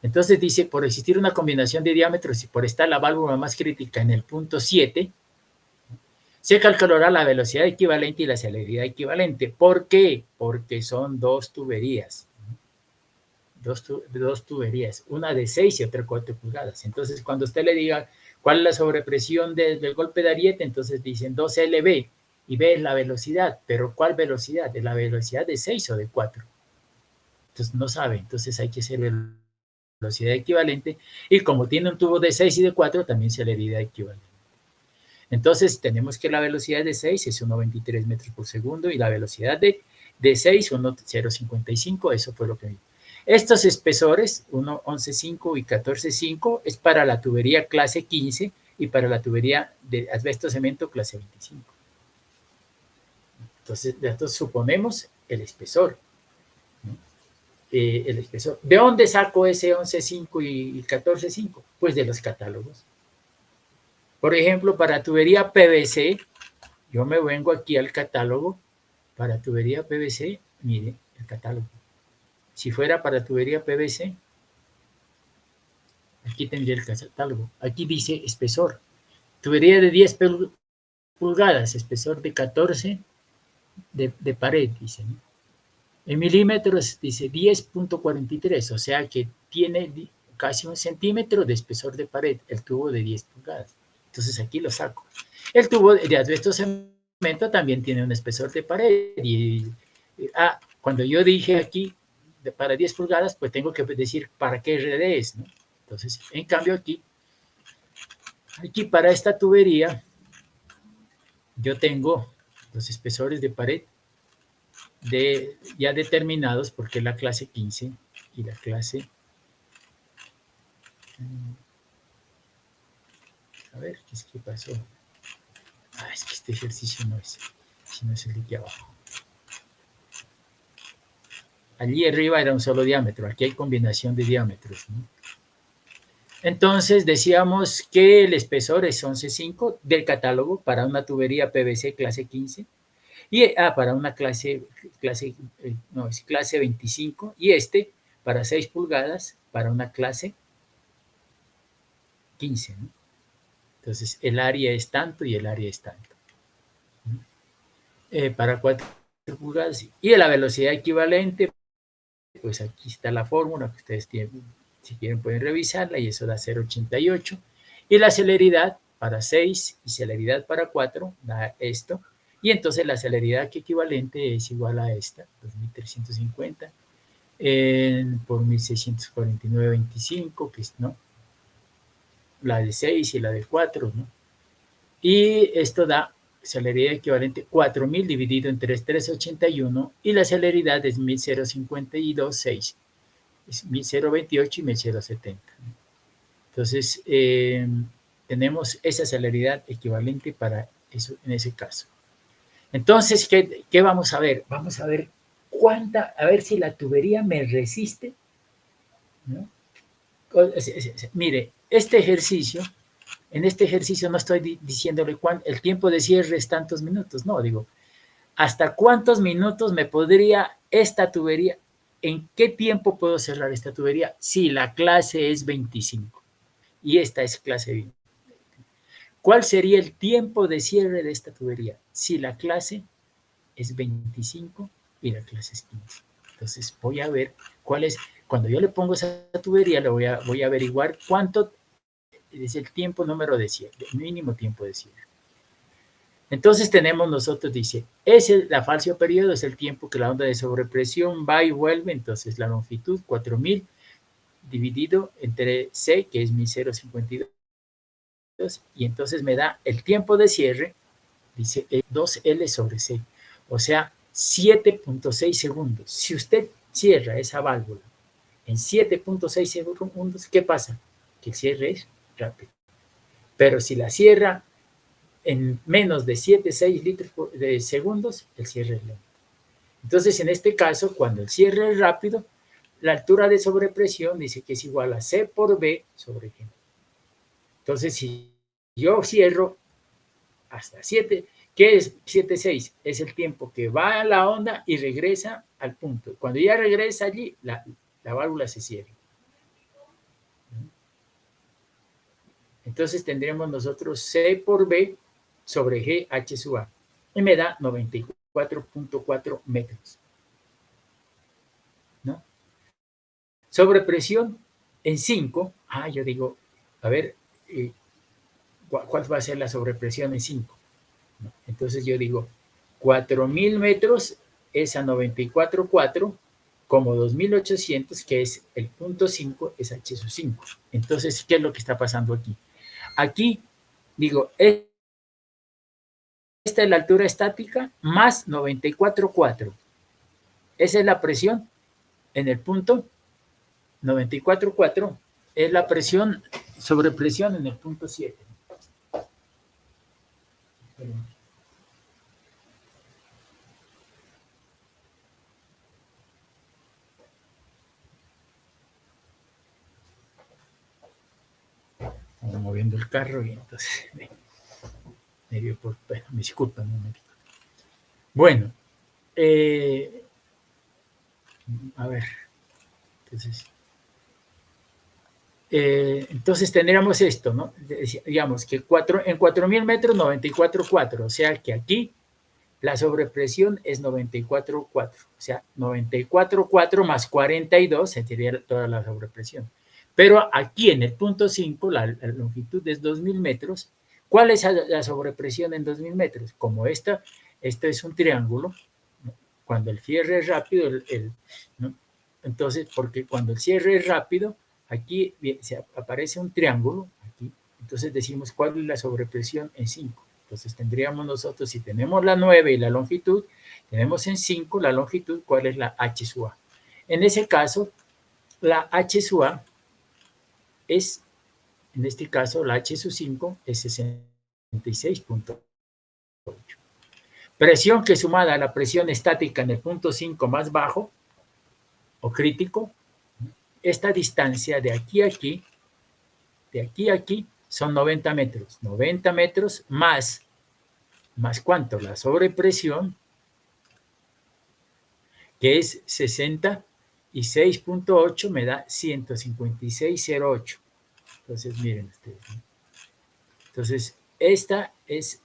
Entonces dice, por existir una combinación de diámetros y por estar la válvula más crítica en el punto 7, se calculará la velocidad equivalente y la celeridad equivalente. ¿Por qué? Porque son dos tuberías. Dos tuberías, una de 6 y otra 4 pulgadas. Entonces, cuando usted le diga cuál es la sobrepresión del golpe de ariete, entonces dicen 2 LB y B es la velocidad. ¿Pero cuál velocidad? ¿De la velocidad de 6 o de 4? Entonces, no sabe. Entonces, hay que hacer velocidad equivalente y como tiene un tubo de 6 y de 4, también celeridad equivalente. Entonces, tenemos que la velocidad de 6 es 1,23 metros por segundo y la velocidad de 6, 1,055, eso fue lo que vi. Estos espesores, 1,11,5 y 14,5, es para la tubería clase 15 y para la tubería de asbesto cemento clase 25. Entonces, de esto suponemos el espesor. El espesor. ¿De dónde saco ese 11,5 y 14,5? Pues de los catálogos. Por ejemplo, para tubería PVC, yo me vengo aquí al catálogo. Para tubería PVC, mire el catálogo. Si fuera para tubería PVC, aquí tendría el catálogo. Aquí dice espesor. Tubería de 10 pulgadas, espesor de 14 de pared, dice, ¿no? En milímetros dice 10,43, o sea que tiene casi 1 centímetro de espesor de pared, el tubo de 10 pulgadas. Entonces aquí lo saco. El tubo de asbesto cemento también tiene un espesor de pared. Cuando yo dije aquí para 10 pulgadas, pues tengo que decir para qué RD es, ¿no? Entonces, en cambio aquí para esta tubería, yo tengo los espesores de pared ya determinados porque es la clase 15 y la clase... A ver, ¿qué pasó? Es que este ejercicio no es, sino es el de aquí abajo. Allí arriba era un solo diámetro, aquí hay combinación de diámetros, ¿no? Entonces decíamos que el espesor es 11,5 del catálogo para una tubería PVC clase 15 y para una clase 25 y para 6 pulgadas para una clase 15, ¿no? Entonces el área es tanto y el área es tanto. Para 4 pulgadas y la velocidad equivalente, pues aquí está la fórmula que ustedes tienen, si quieren pueden revisarla y eso da 0,88 y la celeridad para 6 y celeridad para 4 da esto y entonces la celeridad equivalente es igual a esta, 2.350 por 1.649.25, que es, ¿no? La de 6 y la de 4, ¿no? Y esto da celeridad equivalente 4.000 dividido entre 381 y la celeridad es 1.052.6. Es 1.028 y 1.070. Entonces, tenemos esa celeridad equivalente para eso en ese caso. Entonces, ¿qué vamos a ver? Vamos a ver a ver si la tubería me resiste, ¿no? Mire, en este ejercicio no estoy diciéndole el tiempo de cierre es tantos minutos, no, digo, ¿hasta cuántos minutos me podría esta tubería, en qué tiempo puedo cerrar esta tubería? Si la clase es 25. y esta es clase B. ¿Cuál sería el tiempo de cierre de esta tubería? Si la clase es 25 y la clase es 15. Entonces voy a ver cuál es, cuando yo le pongo esa tubería, voy a averiguar cuánto es el tiempo número de cierre, el mínimo tiempo de cierre. Entonces tenemos nosotros, dice, la falso periodo es el tiempo que la onda de sobrepresión va y vuelve, entonces la longitud 4000 dividido entre C, que es 1052, y entonces me da el tiempo de cierre, dice 2L sobre C, o sea, 7.6 segundos. Si usted cierra esa válvula en 7.6 segundos, ¿qué pasa? Que el cierre es rápido. Pero si la cierra en menos de 7,6 litros de segundos, el cierre es lento. Entonces, en este caso, cuando el cierre es rápido, la altura de sobrepresión dice que es igual a C por B sobre G. Entonces, si yo cierro hasta 7, ¿qué es 7,6? Es el tiempo que va a la onda y regresa al punto. Cuando ya regresa allí, la válvula se cierra. Entonces tendremos nosotros C por B sobre G H sub A. Y me da 94.4 metros. ¿No? Sobrepresión en 5. Yo digo, a ver, ¿cuál va a ser la sobrepresión en 5? ¿No? Entonces yo digo, 4.000 metros es a 94.4, como 2.800, que es el punto 5, es H sub 5. Entonces, ¿qué es lo que está pasando aquí? Aquí, digo, esta es la altura estática más 94.4. Esa es la presión en el punto 94.4. Es la presión, sobrepresión en el punto 7. Estamos moviendo el carro y entonces me dio por... Bueno, me disculpan un momentito. Bueno, a ver, entonces tendríamos esto, ¿no? Digamos que en 4.000 metros 94.4, o sea que aquí la sobrepresión es 94.4, o sea, 94.4 más 42 sería toda la sobrepresión. Pero aquí en el punto 5, la longitud es 2.000 metros. ¿Cuál es la sobrepresión en 2.000 metros? Como esto es un triángulo, ¿no? Cuando el cierre es rápido, ¿no? Entonces, porque cuando el cierre es rápido, aquí aparece un triángulo, aquí, entonces decimos cuál es la sobrepresión en 5. Entonces tendríamos nosotros, si tenemos la 9 y la longitud, tenemos en 5 la longitud, ¿cuál es la H sub A? En ese caso, la H sub A es, en este caso, la H sub 5 es 66.8. Presión que sumada a la presión estática en el punto 5 más bajo, o crítico, esta distancia de aquí a aquí, de aquí a aquí, son 90 metros. 90 metros más ¿cuánto? La sobrepresión, que es 66.8, me da 156.08. Entonces, miren ustedes, ¿no? Entonces, esta es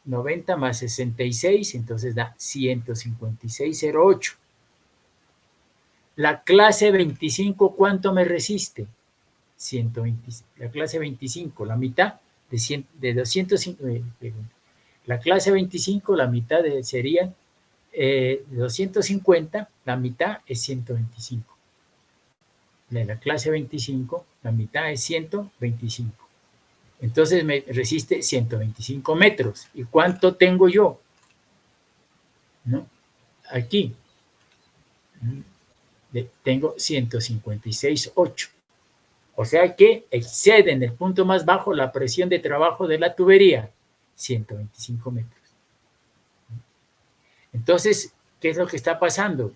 90 más 66, entonces da 156.08. La clase 25, ¿cuánto me resiste? 120. La clase 25, la mitad de 250. La clase 25, la mitad sería 250, la mitad es 125. De la clase 25, la mitad es 125. Entonces me resiste 125 metros. ¿Y cuánto tengo yo? ¿No? Aquí. Tengo 156.8. O sea que excede en el punto más bajo la presión de trabajo de la tubería, 125 metros. Entonces, ¿qué es lo que está pasando?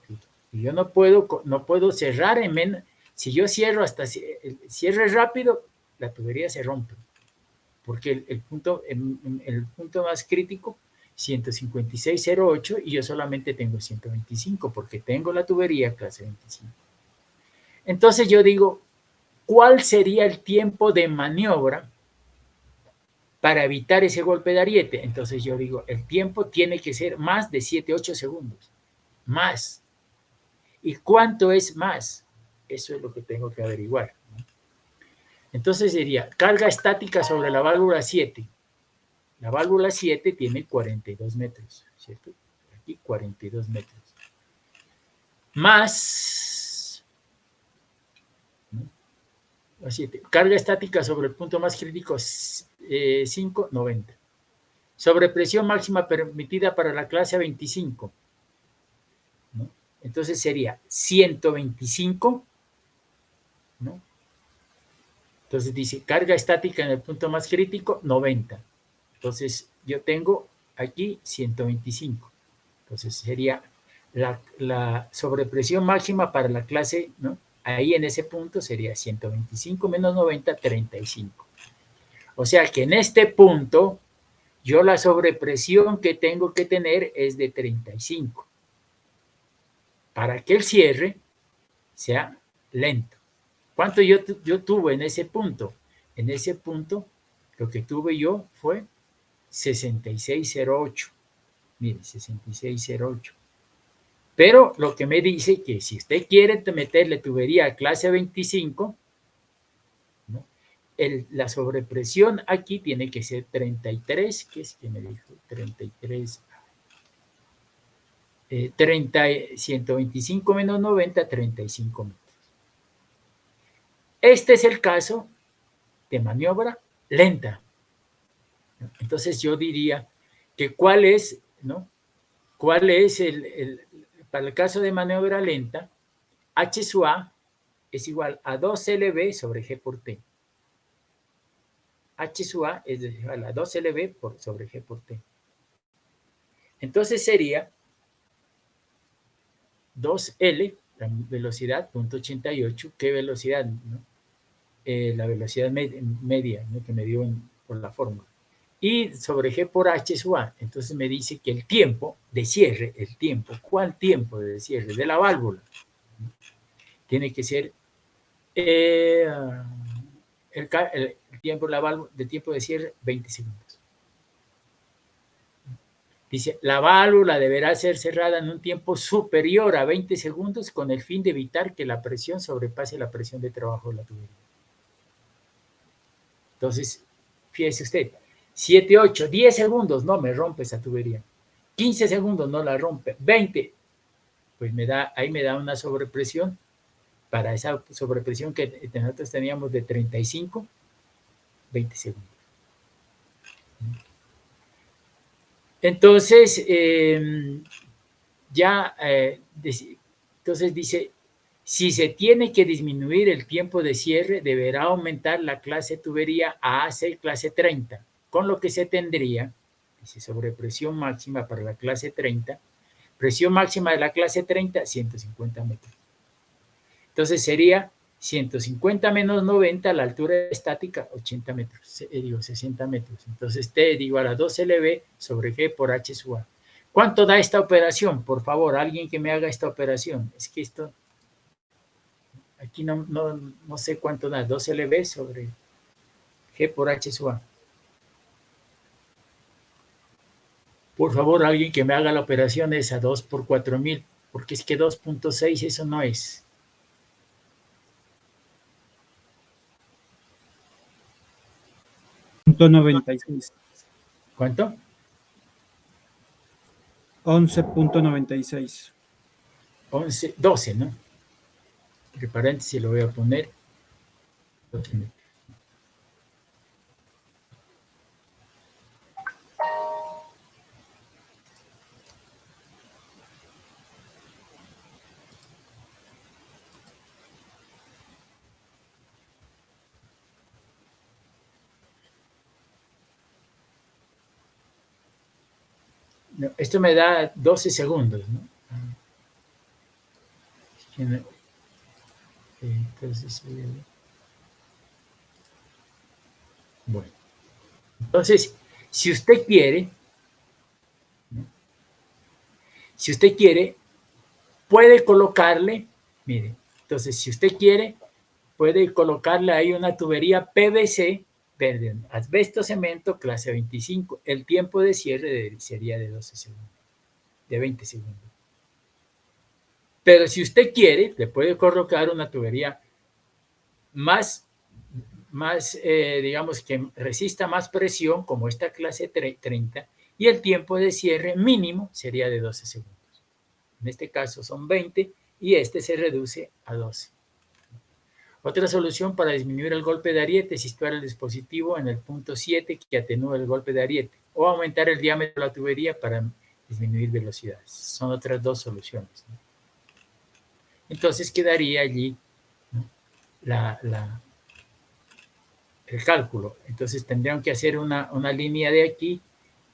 Yo no puedo cerrar en menos. Si yo cierro hasta el cierre rápido, la tubería se rompe. Porque el punto más crítico, 156.08, y yo solamente tengo 125, porque tengo la tubería clase 25. Entonces yo digo, ¿cuál sería el tiempo de maniobra para evitar ese golpe de ariete? Entonces yo digo, el tiempo tiene que ser más de 7, 8 segundos. Más. ¿Y cuánto es más? Eso es lo que tengo que averiguar, ¿no? Entonces sería carga estática sobre la válvula 7. La válvula 7 tiene 42 metros, ¿cierto? Aquí 42 metros. Más, ¿no? La 7. Carga estática sobre el punto más crítico 5, 90. Sobrepresión máxima permitida para la clase 25. ¿No? Entonces sería 125, ¿no? Entonces dice carga estática en el punto más crítico 90. Entonces yo tengo aquí 125. Entonces sería la sobrepresión máxima para la clase, ¿no? Ahí en ese punto sería 125 menos 90, 35. O sea que en este punto yo la sobrepresión que tengo que tener es de 35 para que el cierre sea lento. ¿Cuánto yo tuve en ese punto? En ese punto lo que tuve yo fue 6608. Mire, 6608. Pero lo que me dice que si usted quiere meterle tubería a clase 25, ¿no? La sobrepresión aquí tiene que ser 33, ¿qué es que me dijo? 33, 125 menos 90, 35 metros. Este es el caso de maniobra lenta. Entonces yo diría que cuál es, ¿no? ¿Cuál es para el caso de maniobra lenta? H sub A es igual a 2LB sobre G por T. H sub A es igual a 2LB sobre G por T. Entonces sería 2L, la velocidad, 0.88. ¿Qué velocidad? ¿No? La velocidad media, ¿no? Que me dio por la fórmula. Y sobre G por H sub A. Entonces me dice que el tiempo de cierre, ¿cuál tiempo de cierre? De la válvula. Tiene que ser el tiempo de tiempo de cierre 20 segundos. Dice, la válvula deberá ser cerrada en un tiempo superior a 20 segundos con el fin de evitar que la presión sobrepase la presión de trabajo de la tubería. Entonces, fíjese usted, 7, 8, 10 segundos, no me rompe esa tubería. 15 segundos, no la rompe. 20, pues ahí me da una sobrepresión. Para esa sobrepresión que nosotros teníamos de 35, 20 segundos. Entonces, entonces dice, si se tiene que disminuir el tiempo de cierre, deberá aumentar la clase tubería a AC clase 30, con lo que se tendría, dice, sobrepresión máxima para la clase 30, presión máxima de la clase 30, 150 metros. Entonces sería 150 menos 90, la altura estática, 80 metros, 60 metros. Entonces T es igual a 2LB sobre G por H sub A. ¿Cuánto da esta operación? Por favor, alguien que me haga esta operación. Es que esto, aquí no sé cuánto da, 2LB sobre G por H sub A. Por favor, alguien que me haga la operación esa, 2 por 4000, porque es que 2.6 eso no es. .96. ¿Cuánto? 11.96. 12, ¿no? Entre paréntesis lo voy a poner. No, esto me da 12 segundos, ¿no? Entonces, bueno. Entonces, si usted quiere, ¿no? Si usted quiere, puede colocarle, mire, entonces, si usted quiere, puede colocarle ahí una tubería PVC, asbesto cemento, clase 25. El tiempo de cierre sería de 12 segundos, de 20 segundos. Pero si usted quiere, le puede colocar una tubería más digamos, que resista más presión, como esta clase 30, y el tiempo de cierre mínimo sería de 12 segundos. En este caso son 20 y este se reduce a 12. Otra solución para disminuir el golpe de ariete es situar el dispositivo en el punto 7 que atenúa el golpe de ariete, o aumentar el diámetro de la tubería para disminuir velocidades. Son otras dos soluciones, ¿no? Entonces quedaría allí, ¿no?, el cálculo. Entonces tendrían que hacer una línea de aquí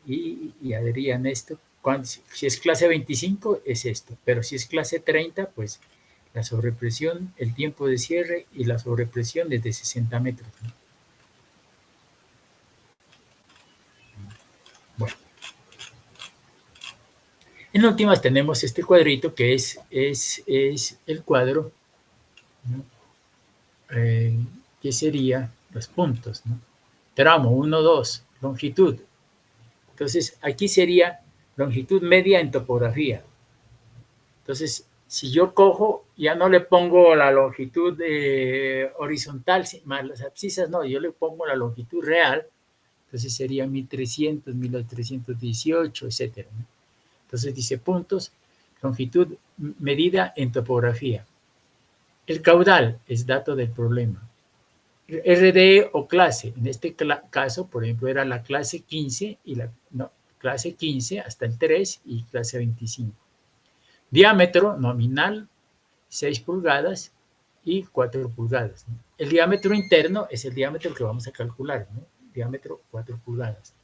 y harían esto. Si es clase 25 es esto, pero si es clase 30, pues la sobrepresión, el tiempo de cierre y la sobrepresión es de 60 metros, ¿no? Bueno. En últimas tenemos este cuadrito que es el cuadro, ¿no?, que sería los puntos, ¿no? Tramo 1, 2, longitud. Entonces, aquí sería longitud media en topografía. Entonces, si yo cojo, ya no le pongo la longitud horizontal más las abscisas, no, yo le pongo la longitud real, entonces sería 1300, 1318, etcétera, ¿no? Entonces dice puntos, longitud medida en topografía. El caudal es dato del problema. RDE o clase, en este caso, por ejemplo, era la clase 15 y clase 15 hasta el 3 y clase 25. Diámetro nominal 6 pulgadas y 4 pulgadas, ¿no? El diámetro interno es el diámetro que vamos a calcular, ¿no? Diámetro 4 pulgadas.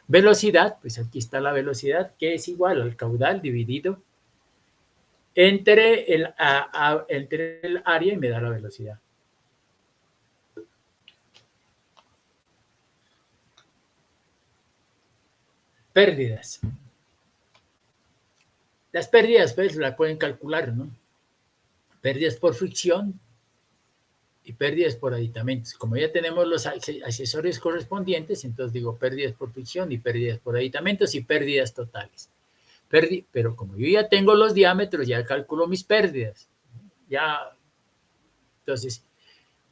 Velocidad, pues aquí está la velocidad, que es igual al caudal dividido entre el área y me da la velocidad. Pérdidas. Las pérdidas, pues, las pueden calcular, ¿no? Pérdidas por fricción y pérdidas por aditamentos. Como ya tenemos los accesorios correspondientes, entonces digo pérdidas por fricción y pérdidas por aditamentos y pérdidas totales. Pero como yo ya tengo los diámetros, ya calculo mis pérdidas. Ya,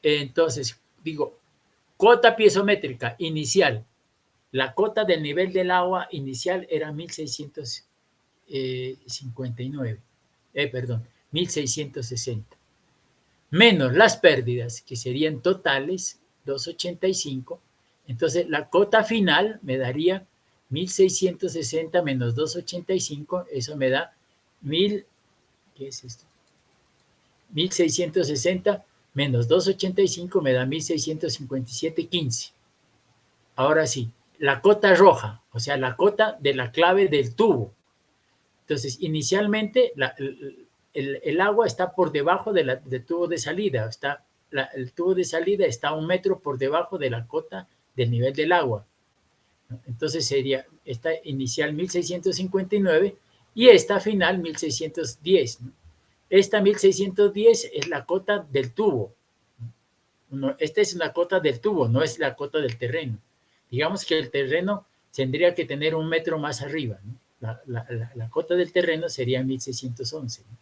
entonces digo, cota piezométrica inicial. La cota del nivel del agua inicial era 1659. 1660. Menos las pérdidas, que serían totales, 285. Entonces, la cota final me daría 1660 menos 285, eso me da 1000, ¿qué es esto? 1660 menos 285 me da 1657,15. Ahora sí, la cota roja, o sea, la cota de la clave del tubo. Entonces, inicialmente el agua está por debajo del tubo de salida. El tubo de salida está 1 metro por debajo de la cota del nivel del agua, ¿no? Entonces sería esta inicial 1659 y esta final 1610, ¿no? Esta 1610 es la cota del tubo. Esta es la cota del tubo, no es la cota del terreno. Digamos que el terreno tendría que tener 1 metro más arriba, ¿no? La cota del terreno sería 1611, ¿no?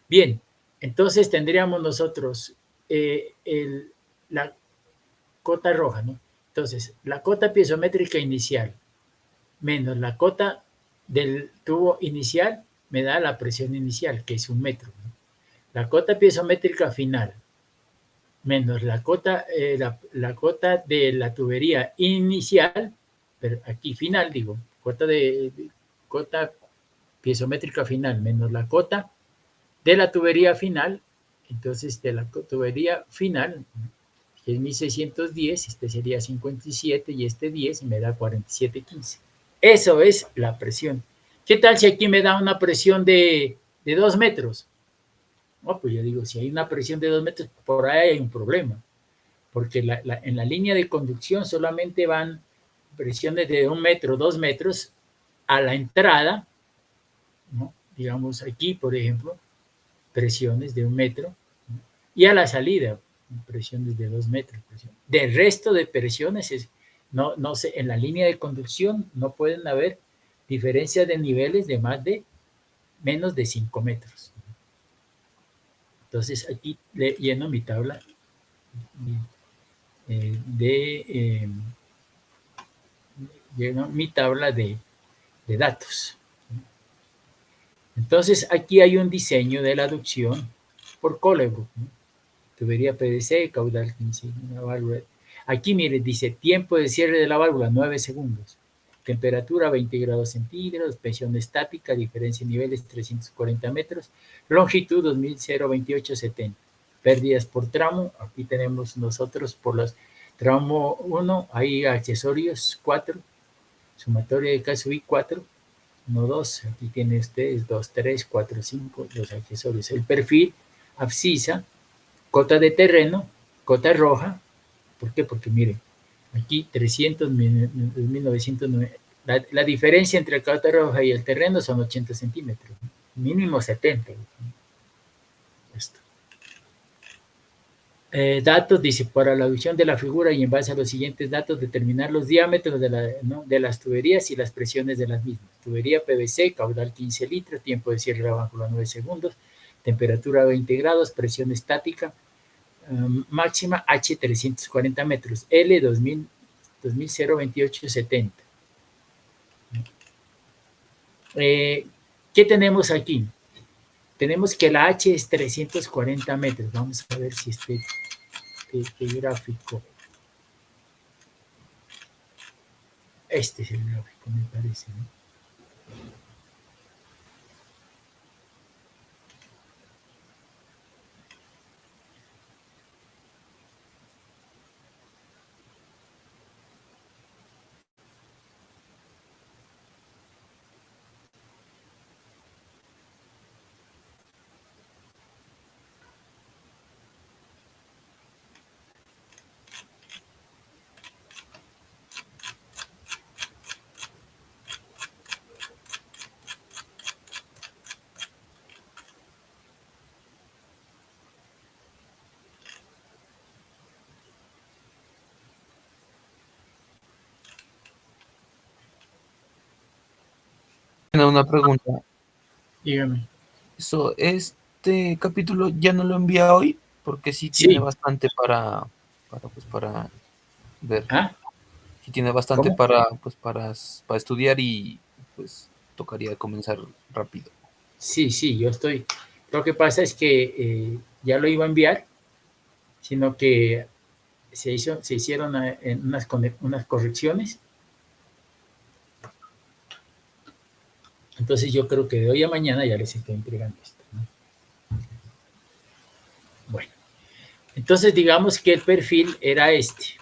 Bien, entonces tendríamos nosotros la cota roja, ¿no? Entonces, la cota piezométrica inicial menos la cota del tubo inicial me da la presión inicial, que es 1 metro, ¿no? La cota piezométrica final menos la cota de la tubería inicial, pero aquí final digo, cota piezométrica final menos la cota de la tubería final, entonces de la tubería final, que es 1610, este sería 57 y este 10 me da 47,15. Eso es la presión. ¿Qué tal si aquí me da una presión de 2 metros? No, pues yo digo, si hay una presión de 2 metros, por ahí hay un problema, porque en la línea de conducción solamente van presiones de 1 metro, 2 metros a la entrada, ¿no? Digamos aquí, por ejemplo, presiones de 1 metro, ¿no? Y a la salida, presiones de 2 metros. Del resto de presiones, no sé, en la línea de conducción no pueden haber diferencias de niveles de menos de 5 metros. Entonces aquí lleno mi tabla lleno mi tabla de datos. Entonces aquí hay un diseño de la aducción por Colebrook, ¿no? Tubería PVC, caudal 15, una válvula. Aquí, mire, dice tiempo de cierre de la válvula, 9 segundos. Temperatura, 20 grados centígrados. Presión estática, diferencia de niveles, 340 metros. Longitud, 2028,70. Pérdidas por tramo. Aquí tenemos nosotros por los tramo 1, hay accesorios 4. Sumatoria de caso I 4. 1, 2. Aquí tienen ustedes 2, 3, 4, 5. Los accesorios. El perfil, abscisa. Cota de terreno, cota roja. ¿Por qué? Porque miren, aquí 300, 1909. La diferencia entre la cota roja y el terreno son 80 centímetros. Mínimo 70. Esto. Datos, dice, para la audición de la figura y en base a los siguientes datos, determinar los diámetros de las tuberías y las presiones de las mismas. Tubería PVC, caudal 15 litros, tiempo de cierre de la válvula 9 segundos, temperatura 20 grados, presión estática, máxima H 340 metros, L 2028,70. ¿Qué tenemos aquí? Tenemos que la H es 340 metros. Vamos a ver si este gráfico. Este es el gráfico, me parece, ¿no? Una pregunta. Dígame. Este capítulo ya no lo envía hoy, porque sí tiene bastante para ver. ¿Ah? Sí tiene bastante para estudiar y pues tocaría comenzar rápido. Sí, yo estoy. Lo que pasa es que ya lo iba a enviar, sino que se hicieron unas correcciones. Entonces yo creo que de hoy a mañana ya les estoy entregando esto, ¿no? Bueno, entonces digamos que el perfil era este.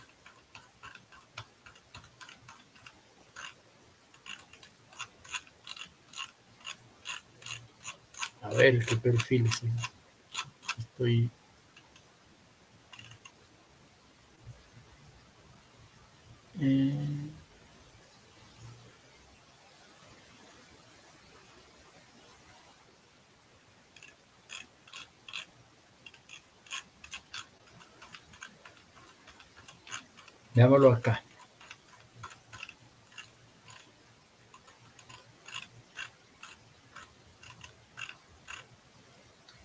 A ver, ¿qué perfil es? Estoy... Veámoslo acá.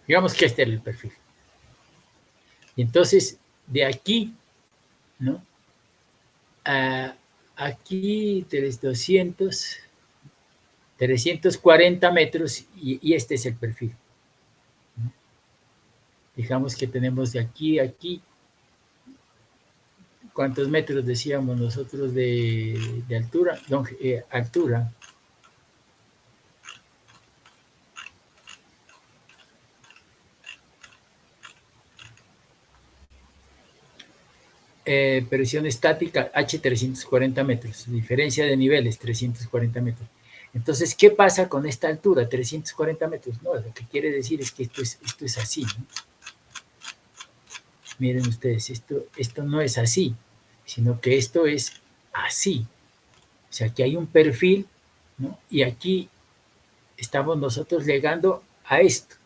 Digamos que este era el perfil. Y entonces, de aquí, ¿no? Aquí 340 metros y este es el perfil, ¿no? Digamos que tenemos de aquí a aquí. ¿Cuántos metros decíamos nosotros de altura? Altura. Presión estática, H 340 metros. Diferencia de niveles, 340 metros. Entonces, ¿qué pasa con esta altura? 340 metros. No, lo que quiere decir es que esto es así, ¿no? Miren ustedes, esto no es así, sino que esto es así. O sea, que hay un perfil, ¿no? Y aquí estamos nosotros llegando a esto.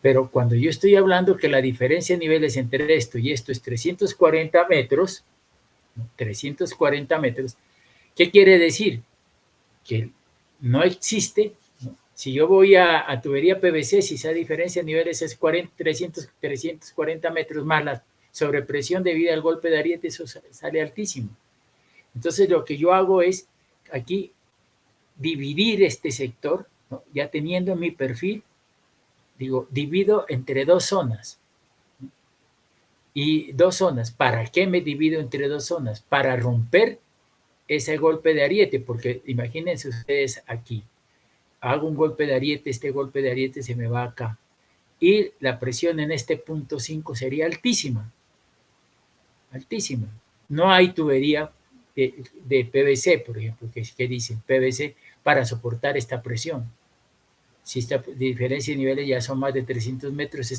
Pero cuando yo estoy hablando que la diferencia de niveles entre esto y esto es 340 metros, ¿no? 340 metros, ¿qué quiere decir? Que no existe, ¿no? Si yo voy a tubería PVC, si esa diferencia de niveles es 340 metros más la sobrepresión debido al golpe de ariete, eso sale altísimo. Entonces lo que yo hago es aquí dividir este sector, ¿no? Ya teniendo mi perfil, digo, divido entre dos zonas. Y dos zonas. ¿Para qué me divido entre dos zonas? Para romper ese golpe de ariete, porque imagínense ustedes aquí, hago un golpe de ariete, este golpe de ariete se me va acá, y la presión en este punto 5 sería altísima, altísima. No hay tubería de PVC, por ejemplo, que dicen PVC para soportar esta presión. Si esta diferencia de niveles ya son más de 300 metros,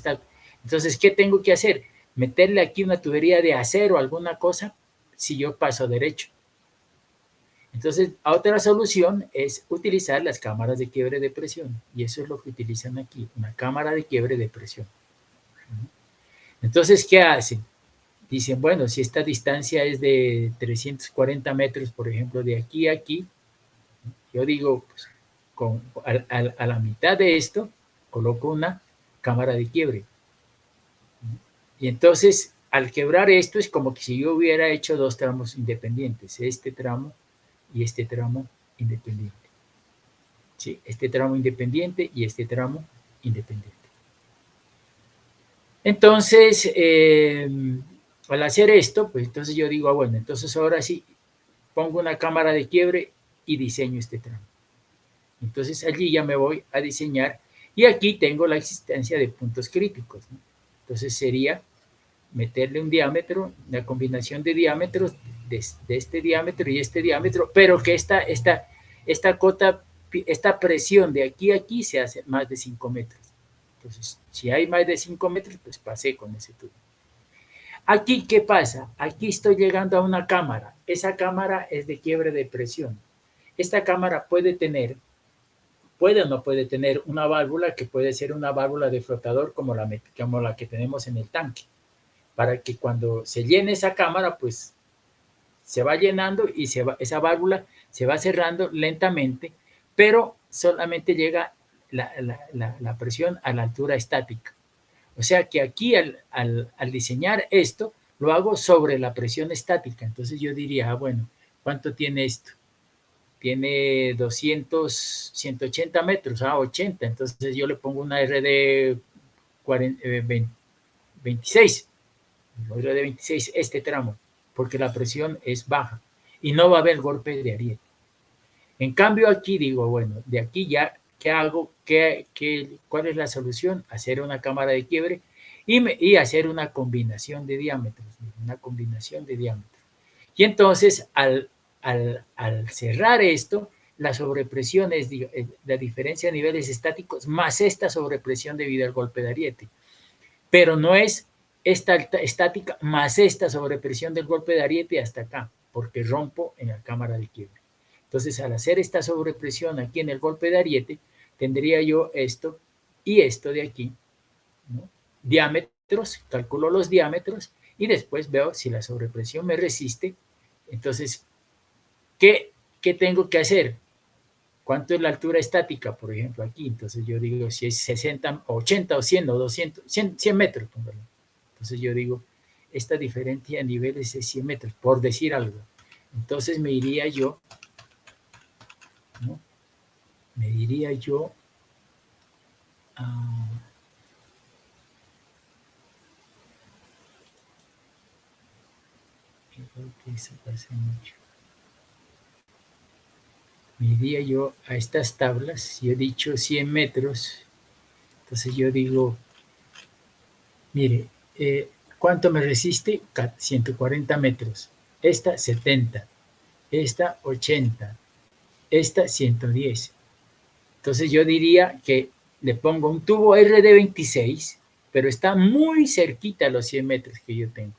entonces, ¿qué tengo que hacer? Meterle aquí una tubería de acero, alguna cosa, si yo paso derecho. Entonces, otra solución es utilizar las cámaras de quiebre de presión. Y eso es lo que utilizan aquí, una cámara de quiebre de presión. Entonces, ¿qué hacen? Dicen, bueno, si esta distancia es de 340 metros, por ejemplo, de aquí a aquí, yo digo, pues, a la mitad de esto, coloco una cámara de quiebre. Y entonces, al quebrar esto, es como que si yo hubiera hecho dos tramos independientes, este tramo y este tramo independiente. ¿Sí? Este tramo independiente y este tramo independiente. Entonces, al hacer esto, pues entonces yo digo, bueno, entonces ahora sí, pongo una cámara de quiebre y diseño este tramo. Entonces allí ya me voy a diseñar y aquí tengo la existencia de puntos críticos, ¿no? Entonces sería meterle un diámetro, una combinación de diámetros de este diámetro y este diámetro, pero que esta presión de aquí a aquí se hace más de 5 metros. Entonces, si hay más de 5 metros, pues pasé con ese tubo. Aquí, ¿qué pasa? Aquí estoy llegando a una cámara. Esa cámara es de quiebre de presión. Esta cámara puede o no puede tener una válvula que puede ser una válvula de flotador como la que tenemos en el tanque, para que cuando se llene esa cámara, pues se va llenando y esa válvula se va cerrando lentamente, pero solamente llega la presión a la altura estática. O sea que aquí al diseñar esto, lo hago sobre la presión estática. Entonces yo diría, bueno, ¿cuánto tiene esto? Tiene 180 metros, 80. Entonces yo le pongo una RD 26, RD 26, este tramo, porque la presión es baja y no va a haber golpe de ariete. En cambio aquí digo, bueno, de aquí ya, ¿qué hago? ¿Cuál es la solución? Hacer una cámara de quiebre y hacer una combinación de diámetros, Y entonces, al cerrar esto, la sobrepresión es la diferencia de niveles estáticos más esta sobrepresión debido al golpe de ariete. Pero no es esta estática más esta sobrepresión del golpe de ariete hasta acá, porque rompo en la cámara de quiebre. Entonces, al hacer esta sobrepresión aquí en el golpe de ariete, tendría yo esto y esto de aquí, ¿no? Diámetros, calculo los diámetros y después veo si la sobrepresión me resiste. Entonces, ¿qué tengo que hacer? ¿Cuánto es la altura estática, por ejemplo, aquí? Entonces yo digo, si es 60, 80 o 100 o 200, 100 metros, póngalo. Entonces yo digo, esta diferencia de niveles es 100 metros, por decir algo. Entonces me iría yo, ¿no? Me diría yo, creo que eso pasa mucho. Me iría yo a estas tablas, si he dicho 100 metros, entonces yo digo, mire, ¿cuánto me resiste? 140 metros. Esta 70, esta 80, esta 110. Entonces yo diría que le pongo un tubo RD26, pero está muy cerquita a los 100 metros que yo tengo.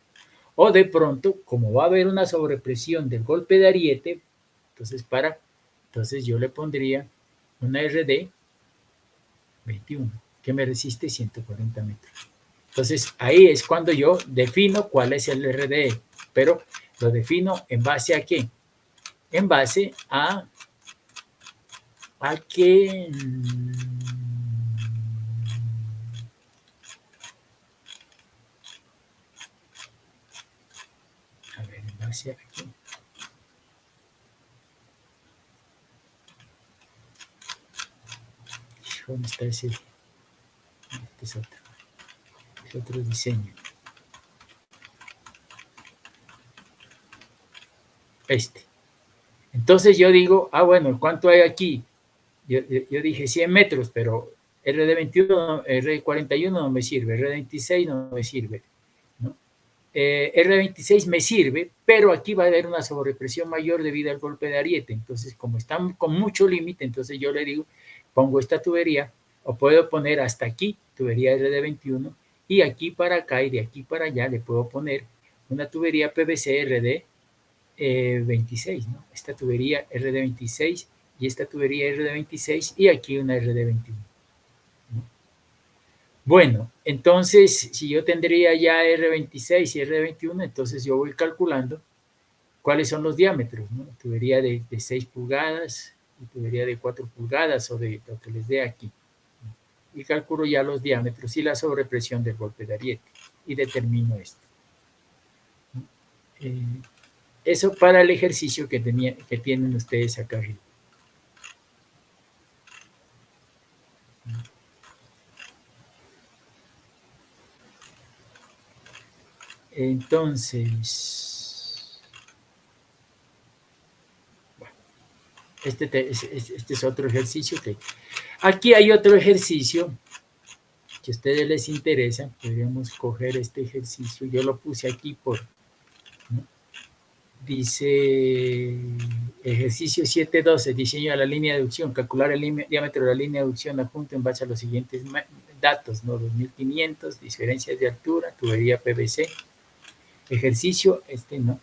O de pronto, como va a haber una sobrepresión del golpe de ariete, entonces yo le pondría una RD21, que me resiste 140 metros. Entonces, ahí es cuando yo defino cuál es el RDE, pero lo defino en base a qué? En base a que... A ver, en base a qué. ¿Dónde está ese? Este es otro. Es otro diseño. Este. Entonces yo digo, bueno, ¿cuánto hay aquí? Yo dije 100 metros, pero RD21, RD41 no me sirve, RD26 no me sirve, ¿no? RD26 me sirve, pero aquí va a haber una sobrepresión mayor debido al golpe de ariete. Entonces, como están con mucho límite, entonces yo le digo, pongo esta tubería, o puedo poner hasta aquí, tubería RD21, y aquí para acá y de aquí para allá le puedo poner una tubería PVC RD26, ¿no? Esta tubería RD26 y esta tubería RD26 y aquí una RD21. ¿no? Bueno, entonces, si yo tendría ya R26 y R21, entonces yo voy calculando cuáles son los diámetros, ¿no? Tubería de 6 pulgadas y tubería de 4 pulgadas o de lo que les dé aquí. Y calculo ya los diámetros y la sobrepresión del golpe de ariete y determino esto. Eso para el ejercicio que tienen ustedes acá arriba. Entonces, bueno, este es otro ejercicio que... Aquí hay otro ejercicio que a ustedes les interesa. Podríamos coger este ejercicio. Yo lo puse aquí por... ¿no? Dice ejercicio 7.12, diseño de la línea de aducción, calcular el diámetro de la línea de aducción adjunto en base a los siguientes datos, ¿no? 2500, diferencias de altura, tubería PVC. Ejercicio, no.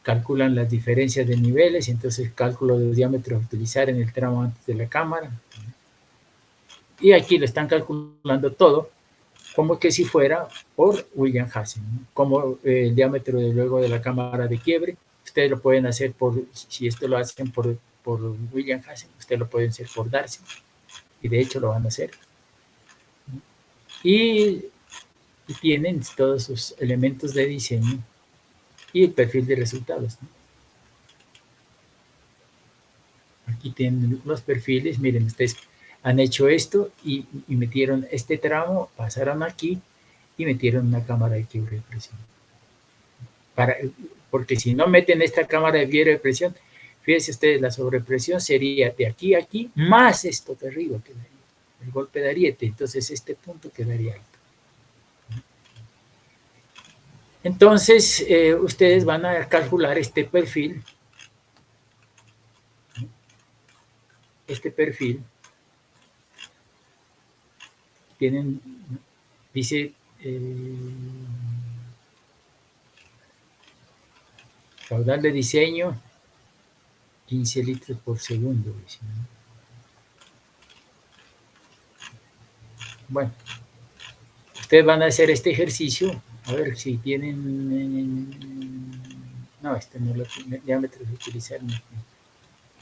Calculan las diferencias de niveles, entonces cálculo de diámetro a utilizar en el tramo antes de la cámara. Y aquí lo están calculando todo, como que si fuera por William Hassen, ¿no? Como el diámetro de luego de la cámara de quiebre. Ustedes lo pueden hacer si esto lo hacen por William Hassen, ustedes lo pueden hacer por Darcy, y de hecho lo van a hacer. Y tienen todos sus elementos de diseño y el perfil de resultados, ¿no? Aquí tienen los perfiles, miren, ustedes han hecho esto y metieron este tramo, pasaron aquí y metieron una cámara de quiebre de presión. Porque si no meten esta cámara de quiebre de presión, fíjense ustedes, la sobrepresión sería de aquí a aquí, más esto de arriba quedaría, el golpe de ariete, entonces este punto quedaría alto. Entonces, ustedes van a calcular este perfil. Tienen, dice, caudal de diseño, 15 litros por segundo. Dice, ¿no? Bueno, ustedes van a hacer este ejercicio, a ver si tienen, no, no lo diámetros de utilizar, no,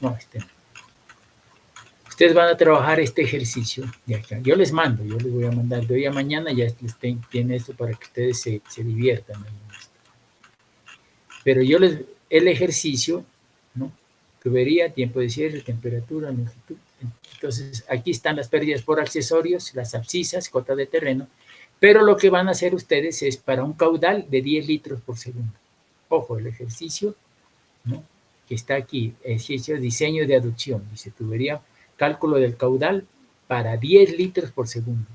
no. Ustedes van a trabajar este ejercicio de acá. Yo les voy a mandar de hoy a mañana, ya les tienen esto para que ustedes se diviertan. Pero el ejercicio, ¿no? Tubería, tiempo de cierre, temperatura, longitud. Entonces, aquí están las pérdidas por accesorios, las abscisas, cota de terreno, pero lo que van a hacer ustedes es para un caudal de 10 litros por segundo. Ojo, el ejercicio, ¿no? Que está aquí, ejercicio de diseño de aducción, dice tubería, cálculo del caudal para 10 litros por segundo.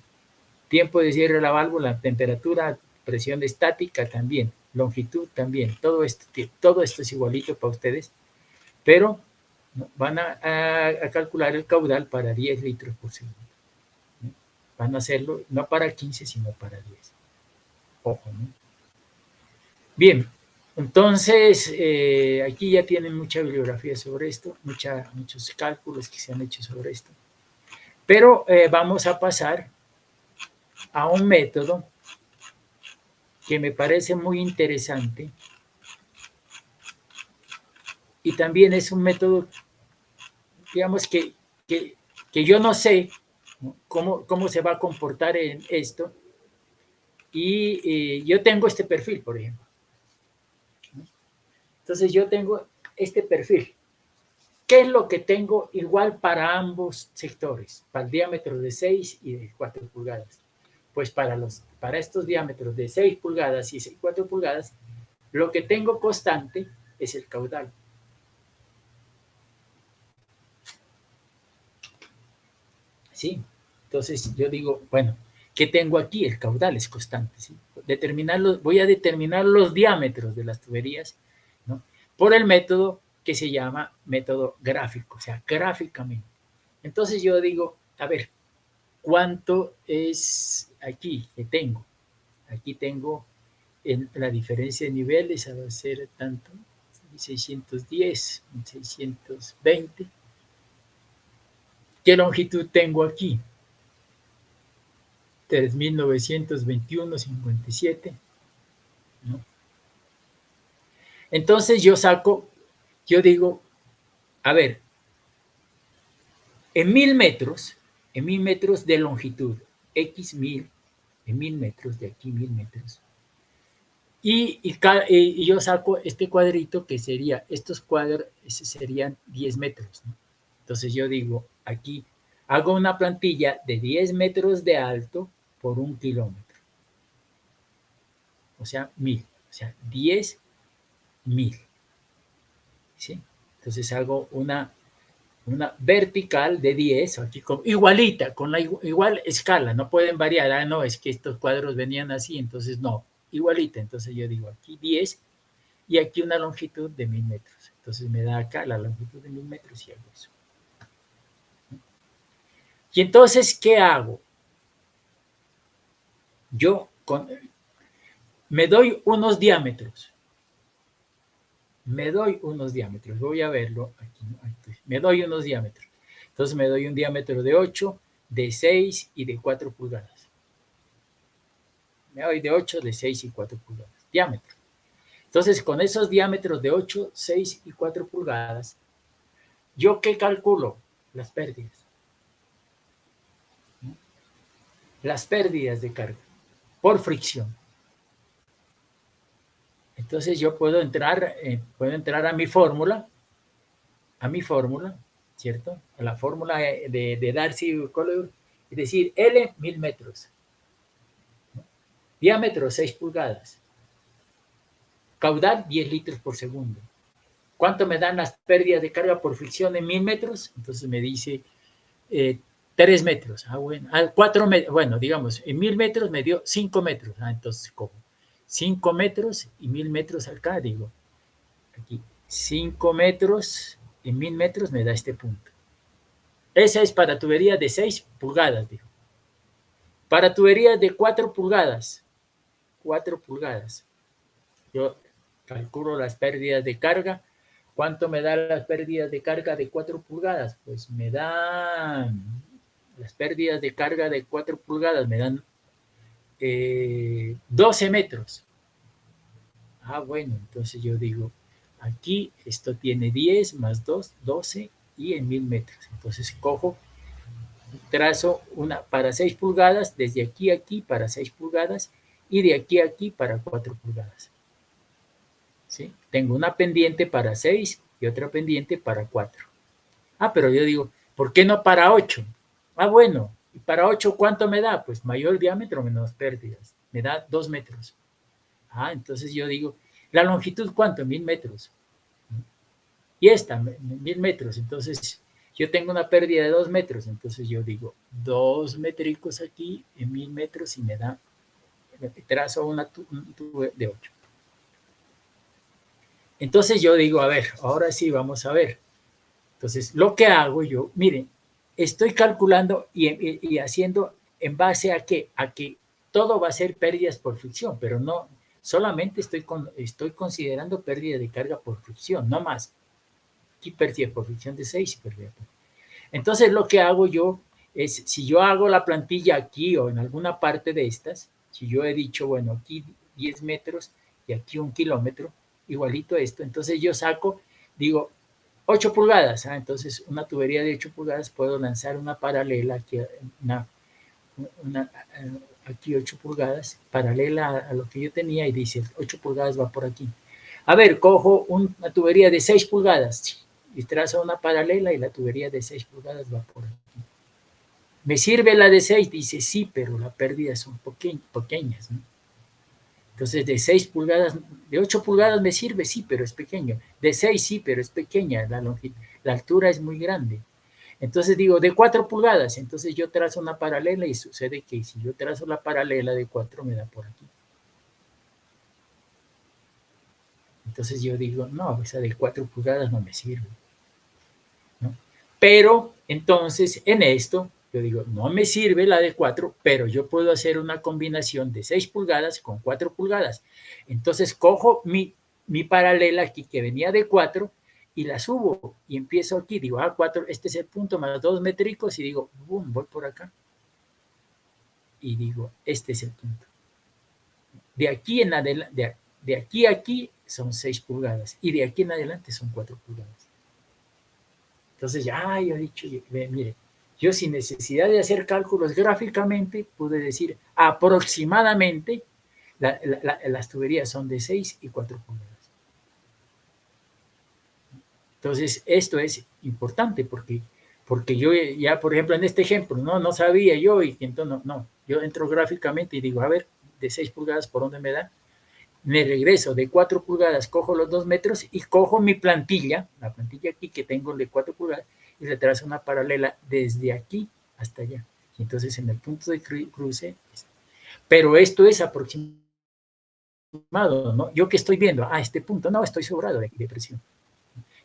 Tiempo de cierre de la válvula, temperatura, presión estática también, longitud también. Todo esto es igualito para ustedes, pero van a calcular el caudal para 10 litros por segundo. Van a hacerlo no para 15, sino para 10. Ojo, ¿no? Bien, entonces aquí ya tienen mucha bibliografía sobre esto, muchos cálculos que se han hecho sobre esto. Pero vamos a pasar a un método que me parece muy interesante y también es un método, digamos, que yo no sé, ¿no?, cómo se va a comportar en esto. Y yo tengo este perfil, por ejemplo. Entonces yo tengo este perfil. ¿Qué es lo que tengo igual para ambos sectores? Para el diámetro de 6 y de 4 pulgadas. Pues para estos diámetros de 6 pulgadas y 4 pulgadas, lo que tengo constante es el caudal. ¿Sí? Entonces yo digo, bueno, ¿qué tengo aquí? El caudal es constante. ¿Sí? Voy a determinar los diámetros de las tuberías, ¿no?, por el método que se llama método gráfico, o sea, gráficamente. Entonces yo digo, a ver, ¿cuánto es aquí que tengo? Aquí tengo la diferencia de niveles, va a ser tanto, 610, 620. ¿Qué longitud tengo aquí? 3.921,57, ¿no? Entonces yo digo, a ver, en 1.000 metros de longitud, X 1.000, en 1.000 metros, de aquí 1.000 metros, y yo saco este cuadrito que sería, estos cuadros serían 10 metros, ¿no? Entonces yo digo, aquí hago una plantilla de 10 metros de alto por 1 kilómetro. O sea, 1.000. O sea, 10.000. ¿Sí? Entonces hago una vertical de 10, aquí igualita, con la igual escala, no pueden variar. Ah, no, es que estos cuadros venían así, entonces no, igualita. Entonces yo digo aquí 10 y aquí una longitud de 1.000 metros. Entonces me da acá la longitud de 1.000 metros y hago eso. Y entonces, ¿qué hago? Yo me doy unos diámetros. Voy a verlo aquí. Me doy unos diámetros. Entonces me doy un diámetro de 8, de 6 y de 4 pulgadas. Me doy de 8, de 6 y 4 pulgadas. Diámetro. Entonces, con esos diámetros de 8, 6 y 4 pulgadas, ¿yo qué calculo? Las pérdidas. Las pérdidas de carga por fricción. Entonces yo puedo entrar a mi fórmula, ¿cierto? A la fórmula de Darcy-Collier, y decir L 1.000 metros, ¿no? Diámetro 6 pulgadas, caudal 10 litros por segundo. ¿Cuánto me dan las pérdidas de carga por fricción en 1.000 metros? Entonces me dice 3 metros. Ah, bueno, 4 metros. Bueno, digamos, en 1.000 metros me dio 5 metros. Ah, entonces cojo 5 metros y 1.000 metros acá, digo, aquí, 5 metros en 1.000 metros me da este punto. Esa es para tubería de 6 pulgadas, digo. Para tuberías de 4 pulgadas, yo calculo las pérdidas de carga. ¿Cuánto me da las pérdidas de carga de 4 pulgadas? Pues me dan, las pérdidas de carga de 4 pulgadas me dan 12 metros. Ah, bueno, entonces yo digo, aquí esto tiene 10 más 2, 12 y en 1.000 metros. Entonces cojo, trazo una para 6 pulgadas, desde aquí a aquí para 6 pulgadas y de aquí a aquí para 4 pulgadas. ¿Sí? Tengo una pendiente para 6 y otra pendiente para 4. Ah, pero yo digo, ¿por qué no para 8? Ah, bueno, ¿y para 8 cuánto me da? Pues mayor diámetro, menos pérdidas. Me da 2 metros. Ah, entonces yo digo, ¿la longitud cuánto? 1.000 metros. Y esta, 1.000 metros. Entonces, yo tengo una pérdida de 2 metros. Entonces yo digo, 2 métricos aquí en 1.000 metros y me da, trazo un tubo de 8. Entonces yo digo, a ver, ahora sí, vamos a ver. Entonces, lo que hago yo, miren, estoy calculando y haciendo en base a que todo va a ser pérdidas por fricción, pero no, solamente estoy considerando pérdida de carga por fricción, no más. Aquí pérdida por fricción de 6 y pérdida por... Entonces, lo que hago yo es si yo hago la plantilla aquí o en alguna parte de estas, si yo he dicho, bueno, aquí 10 metros y aquí 1 kilómetro, igualito esto, entonces yo saco, digo, 8 pulgadas, entonces una tubería de 8 pulgadas puedo lanzar una paralela aquí, aquí 8 pulgadas, paralela a lo que yo tenía y dice 8 pulgadas va por aquí. A ver, cojo una tubería de 6 pulgadas y trazo una paralela y la tubería de 6 pulgadas va por aquí. ¿Me sirve la de 6? Dice sí, pero las pérdidas son pequeñas, ¿no? Entonces, de 6 pulgadas, de 8 pulgadas me sirve, sí, pero es pequeño. De 6 sí, pero es pequeña, la altura es muy grande. Entonces digo, de 4 pulgadas, entonces yo trazo una paralela y sucede que si yo trazo la paralela de 4 me da por aquí. Entonces yo digo, no, esa de 4 pulgadas no me sirve, ¿no? Pero entonces en esto yo digo, no me sirve la de 4, pero yo puedo hacer una combinación de 6 pulgadas con 4 pulgadas. Entonces cojo mi paralela aquí que venía de 4 y la subo y empiezo aquí, digo, 4, este es el punto más 2 métricos y digo, boom, voy por acá. Y digo, este es el punto. De aquí en adelante, de aquí a aquí son 6 pulgadas y de aquí en adelante son 4 pulgadas. Entonces ya yo he dicho, mire, yo sin necesidad de hacer cálculos gráficamente pude decir aproximadamente las tuberías son de 6 y 4 pulgadas. Entonces esto es importante porque yo ya, por ejemplo, en este ejemplo, no sabía yo y entonces yo entro gráficamente y digo, a ver, de 6 pulgadas, ¿por dónde me da? Me regreso de 4 pulgadas, cojo los 2 metros y cojo mi plantilla, la plantilla aquí que tengo de 4 pulgadas, y le trazo una paralela desde aquí hasta allá. Y entonces en el punto de cruce, pero esto es aproximado, ¿no? Yo que estoy viendo, este punto, no, estoy sobrado de presión.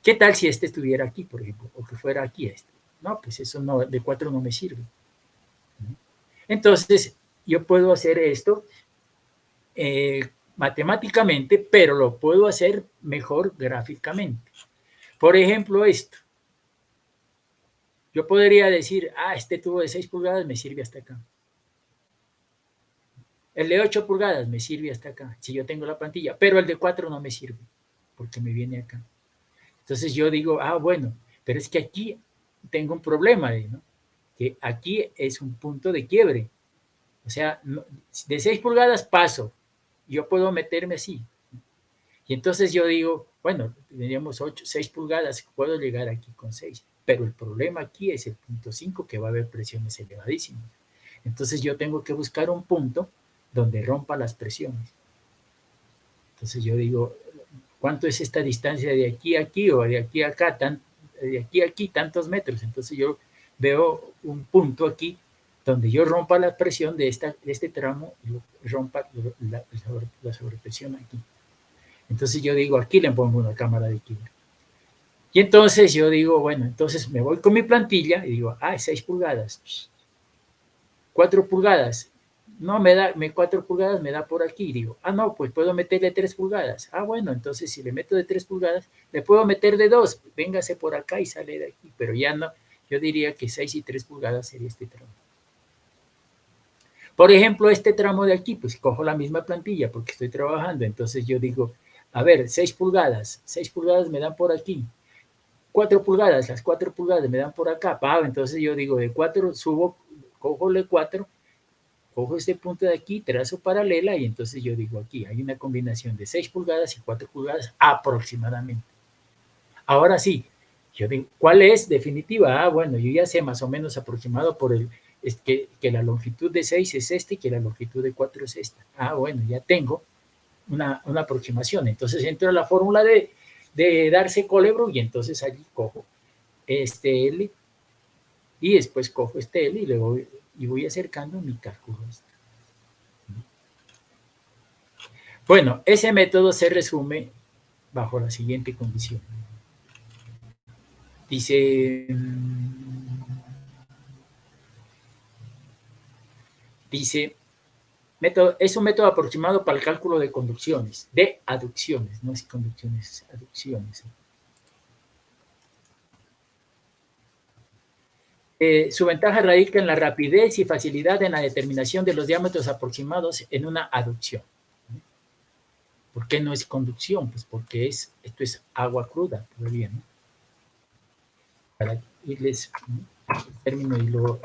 ¿Qué tal si este estuviera aquí, por ejemplo, o que fuera aquí este? No, pues eso no, de 4 no me sirve. Entonces, yo puedo hacer esto matemáticamente, pero lo puedo hacer mejor gráficamente. Por ejemplo, esto. Yo podría decir, este tubo de 6 pulgadas me sirve hasta acá. El de 8 pulgadas me sirve hasta acá, si yo tengo la plantilla, pero el de 4 no me sirve, porque me viene acá. Entonces yo digo, bueno, pero es que aquí tengo un problema, ¿no? Que aquí es un punto de quiebre. O sea, de 6 pulgadas paso, yo puedo meterme así. Y entonces yo digo, bueno, teníamos 6 pulgadas, puedo llegar aquí con 6, pero el problema aquí es el punto 5, que va a haber presiones elevadísimas. Entonces yo tengo que buscar un punto donde rompa las presiones. Entonces yo digo, ¿cuánto es esta distancia de aquí a aquí o de aquí a acá? De aquí a aquí tantos metros. Entonces yo veo un punto aquí donde yo rompa la presión de este tramo y rompa la sobrepresión aquí. Entonces yo digo, aquí le pongo una cámara de quiebre. Y entonces yo digo, bueno, entonces me voy con mi plantilla y digo, 6 pulgadas. 4 pulgadas. No me da, 4 pulgadas me da por aquí. Digo, no, pues puedo meterle 3 pulgadas. Bueno, entonces si le meto de 3 pulgadas, le puedo meter de 2. Véngase por acá y sale de aquí. Pero ya no, yo diría que 6 y 3 pulgadas sería este tramo. Por ejemplo, este tramo de aquí, pues cojo la misma plantilla porque estoy trabajando. Entonces yo digo, a ver, 6 pulgadas me dan por aquí. 4 pulgadas, las 4 pulgadas me dan por acá. Entonces yo digo, de 4 subo, cojo el 4, cojo este punto de aquí, trazo paralela y entonces yo digo aquí, hay una combinación de 6 pulgadas y 4 pulgadas aproximadamente. Ahora sí, yo digo, ¿cuál es definitiva? Bueno, yo ya sé más o menos aproximado por que la longitud de 6 es y que la longitud de 4 es esta. Bueno, ya tengo una aproximación. Entonces entro a la fórmula de Darcy-Colebrook y entonces allí cojo este L y después cojo este L y luego voy acercando mi cálculo. Bueno, ese método se resume bajo la siguiente condición. Dice, es un método aproximado para el cálculo de conducciones, de aducciones, no es conducciones, aducciones. Su ventaja radica en la rapidez y facilidad en la determinación de los diámetros aproximados en una aducción. ¿Por qué no es conducción? Pues porque esto es agua cruda todavía, ¿no? Para irles el término y luego.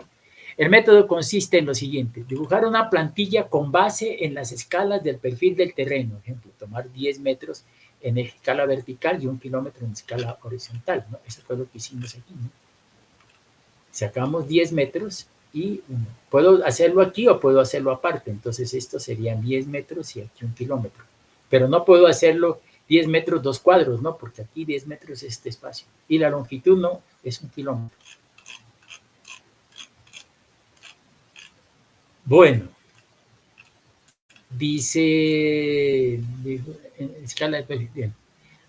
El método consiste en lo siguiente: dibujar una plantilla con base en las escalas del perfil del terreno. Por ejemplo, tomar 10 metros en escala vertical y 1 kilómetro en escala horizontal, ¿no? Eso fue lo que hicimos aquí, ¿no? Sacamos 10 metros y puedo hacerlo aquí o puedo hacerlo aparte. Entonces, estos serían 10 metros y aquí 1 kilómetro. Pero no puedo hacerlo 10 metros 2 cuadros, ¿no? Porque aquí 10 metros es este espacio. Y la longitud no, es 1 kilómetro. Bueno, dice en escala de perfil.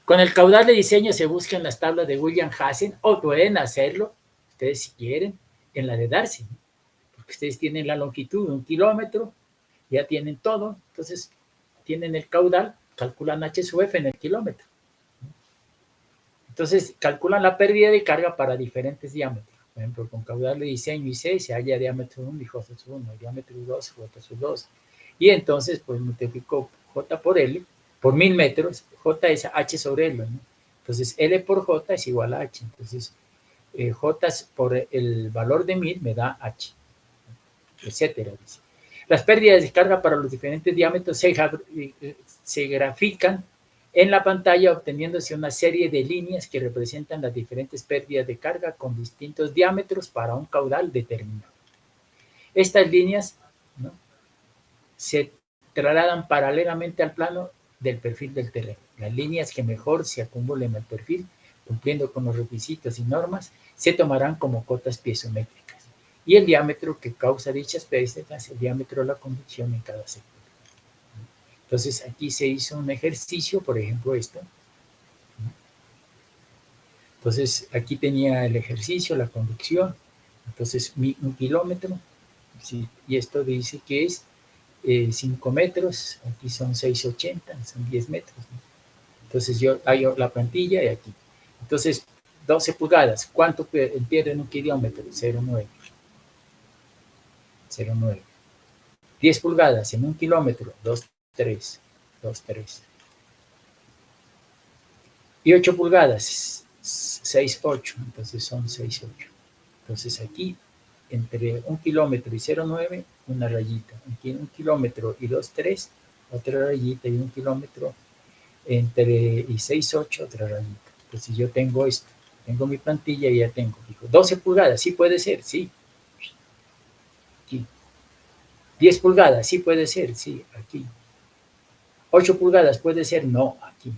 Con el caudal de diseño se busca en las tablas de William Hassen, o pueden hacerlo, ustedes si quieren, en la de Darcy, ¿no? Porque ustedes tienen la longitud de 1 kilómetro, ya tienen todo, entonces tienen el caudal, calculan H sub F en el kilómetro. Entonces calculan la pérdida de carga para diferentes diámetros. Por ejemplo, con caudal de diseño y C se halla diámetro 1 y J sub 1, diámetro 2, J sub 2. Y entonces, pues multiplico J por L, por 1000 metros, J es H sobre L, ¿no? Entonces, L por J es igual a H. Entonces, J por el valor de 1000 me da H, etcétera. Dice. Las pérdidas de carga para los diferentes diámetros se grafican en la pantalla obteniéndose una serie de líneas que representan las diferentes pérdidas de carga con distintos diámetros para un caudal determinado. Estas líneas, ¿no?, se trasladan paralelamente al plano del perfil del terreno. Las líneas que mejor se acumulen al perfil, cumpliendo con los requisitos y normas, se tomarán como cotas piezométricas. Y el diámetro que causa dichas pérdidas es el diámetro de la conducción en cada sector. Entonces, aquí se hizo un ejercicio, por ejemplo, esto. Entonces, aquí tenía el ejercicio, la conducción. Entonces, 1 kilómetro. ¿Sí? Y esto dice que es 5 metros. Aquí son 680, son 10 metros, ¿no? Entonces, yo hallo la plantilla y aquí. Entonces, 12 pulgadas. ¿Cuánto pierde en 1 kilómetro? 0,9. 0,9. 10 pulgadas en 1 kilómetro, 2,3. 2,3. Y 8 pulgadas, 6,8. Entonces son 6,8. Entonces aquí, entre 1 kilómetro y 0,9, una rayita. Aquí 1 kilómetro y 2,3, otra rayita. Y 1 kilómetro y 6,8, otra rayita. Entonces yo tengo esto. Tengo mi plantilla y ya tengo. Dijo, 12 pulgadas, sí puede ser, sí. Aquí. 10 pulgadas, sí puede ser, sí, aquí. 8 pulgadas puede ser, no, aquí.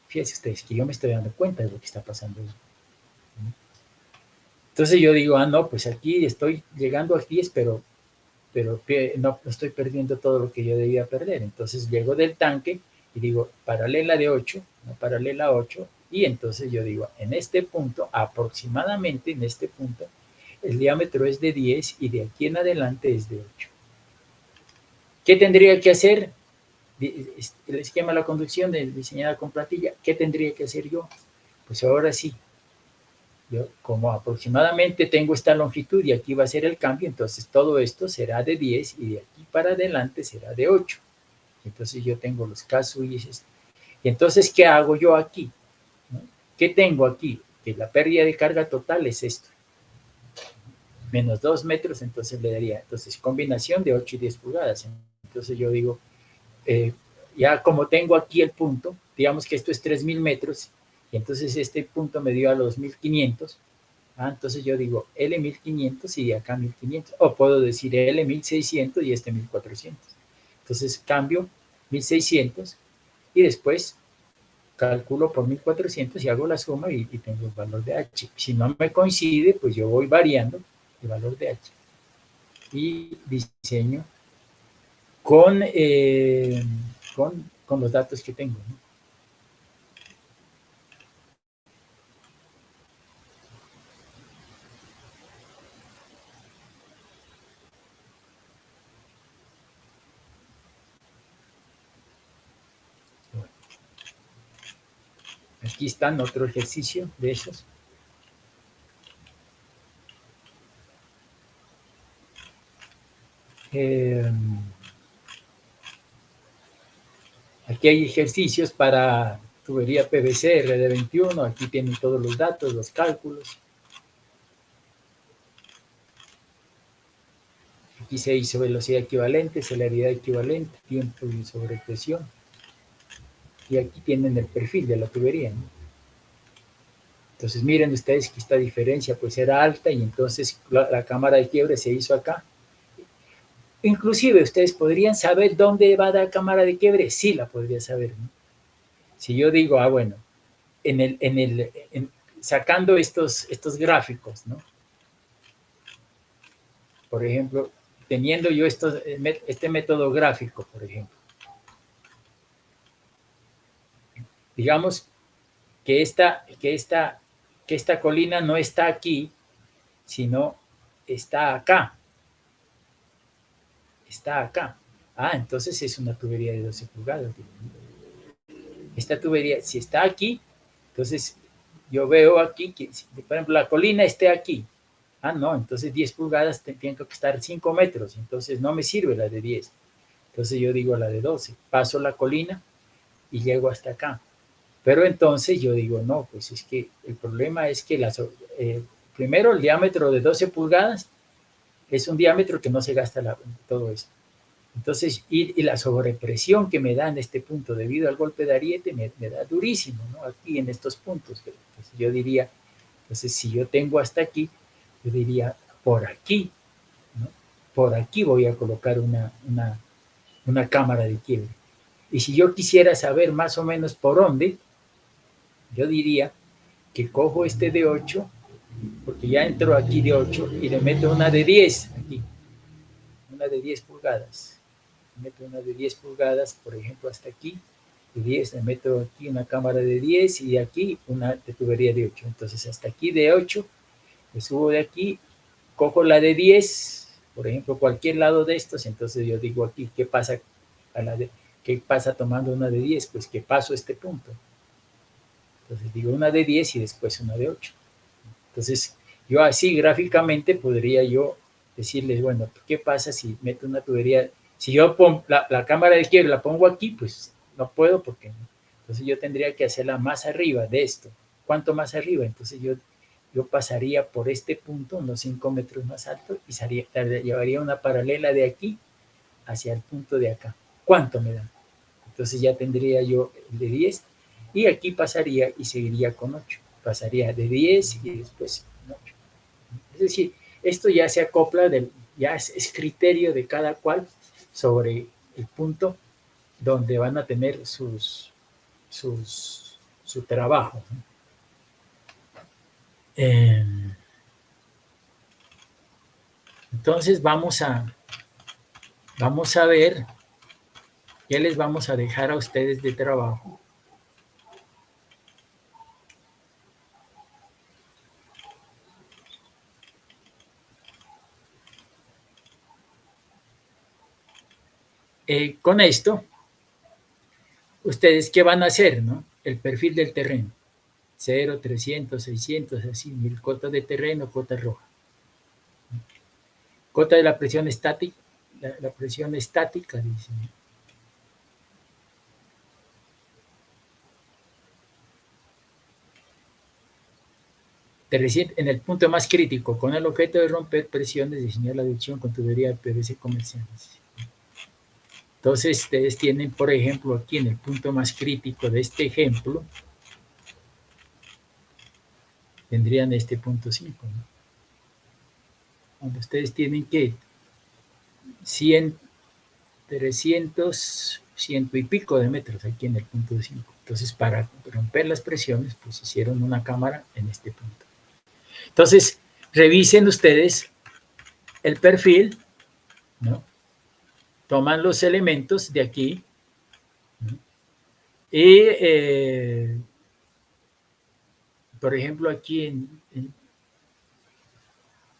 Fíjense ustedes que yo me estoy dando cuenta de lo que está pasando. Entonces yo digo, no, pues aquí estoy llegando a 10, pero no estoy perdiendo todo lo que yo debía perder. Entonces llego del tanque y digo, paralela de 8, no paralela a 8, y entonces yo digo, en este punto, aproximadamente en este punto, el diámetro es de 10 y de aquí en adelante es de 8. ¿Qué tendría que hacer? El esquema de la conducción diseñada con plantilla, ¿qué tendría que hacer yo? Pues ahora sí, yo como aproximadamente tengo esta longitud y aquí va a ser el cambio, entonces todo esto será de 10 y de aquí para adelante será de 8. Entonces yo tengo los casos y entonces, ¿qué hago yo aquí? ¿No? ¿Qué tengo aquí? Que la pérdida de carga total es esto. Menos 2 metros, entonces le daría, entonces combinación de 8 y 10 pulgadas. Entonces yo digo, ya como tengo aquí el punto, digamos que esto es 3000 metros, y entonces este punto me dio a los 1500, entonces yo digo L 1500 y de acá 1500, o puedo decir L 1600 y este 1400. Entonces cambio 1600 y después calculo por 1400 y hago la suma y tengo el valor de H. Si no me coincide, pues yo voy variando el valor de H y diseño con los datos que tengo, ¿no? Bueno, aquí están otro ejercicio de esos. Aquí hay ejercicios para tubería PVC, RD21, aquí tienen todos los datos, los cálculos. Aquí se hizo velocidad equivalente, celeridad equivalente, tiempo y sobrepresión. Y aquí tienen el perfil de la tubería, ¿no? Entonces miren ustedes que esta diferencia pues era alta y entonces la cámara de quiebre se hizo acá. Inclusive ustedes podrían saber dónde va la cámara de quiebre, sí la podría saber, ¿no? Si yo digo, bueno, sacando estos gráficos, ¿no? Por ejemplo, teniendo yo este método gráfico, por ejemplo. Digamos que esta colina no está aquí, sino está acá. Está acá. Entonces es una tubería de 12 pulgadas. Esta tubería, si está aquí, entonces yo veo aquí que, por ejemplo, la colina esté aquí. No, entonces 10 pulgadas tienen que estar 5 metros, entonces no me sirve la de 10. Entonces yo digo la de 12, paso la colina y llego hasta acá. Pero entonces yo digo, no, pues es que el problema es que primero el diámetro de 12 pulgadas es un diámetro que no se gasta todo esto. Entonces, y la sobrepresión que me da en este punto debido al golpe de ariete me da durísimo, ¿no? Aquí en estos puntos. Entonces yo diría, entonces si yo tengo hasta aquí, yo diría, por aquí, ¿no? Por aquí voy a colocar una cámara de quiebre. Y si yo quisiera saber más o menos por dónde, yo diría que cojo este de 8, porque ya entro aquí de 8, y le meto una de 10 aquí, una de 10 pulgadas. Meto una de 10 pulgadas, por ejemplo, hasta aquí, de 10, le meto aquí una cámara de 10 y aquí una de tubería de 8. Entonces, hasta aquí de 8, me subo de aquí, cojo la de 10, por ejemplo, cualquier lado de estos, entonces yo digo aquí, ¿qué pasa tomando una de 10? Pues que paso este punto. Entonces digo una de 10 y después una de 8. Entonces, yo así gráficamente podría yo decirles, bueno, ¿qué pasa si meto una tubería? Si yo pongo la cámara de quiebre, la pongo aquí, pues no puedo porque no. Entonces yo tendría que hacerla más arriba de esto. ¿Cuánto más arriba? Entonces yo pasaría por este punto, unos 5 metros más alto, y llevaría una paralela de aquí hacia el punto de acá. ¿Cuánto me da? Entonces ya tendría yo el de 10 y aquí pasaría y seguiría con 8. Pasaría de 10 y después con 8. Es decir, esto ya se acopla, ya es criterio de cada cual sobre el punto donde van a tener su trabajo. Entonces vamos a ver qué les vamos a dejar a ustedes de trabajo. Con esto, ustedes qué van a hacer, ¿no? El perfil del terreno. 0, 300, 600, así, 1000 cotas de terreno, cota roja. Cota de la presión estática, la presión estática, dice. En el punto más crítico, con el objeto de romper presiones, diseñar la adicción con tubería de PVC comercial. Entonces, ustedes tienen, por ejemplo, aquí en el punto más crítico de este ejemplo, tendrían este punto 5, ¿no? Cuando ustedes tienen que 100, 300, 100 y pico de metros aquí en el punto 5. Entonces, para romper las presiones, pues hicieron una cámara en este punto. Entonces, revisen ustedes el perfil, ¿no? Toman los elementos de aquí, ¿no? Y, por ejemplo, aquí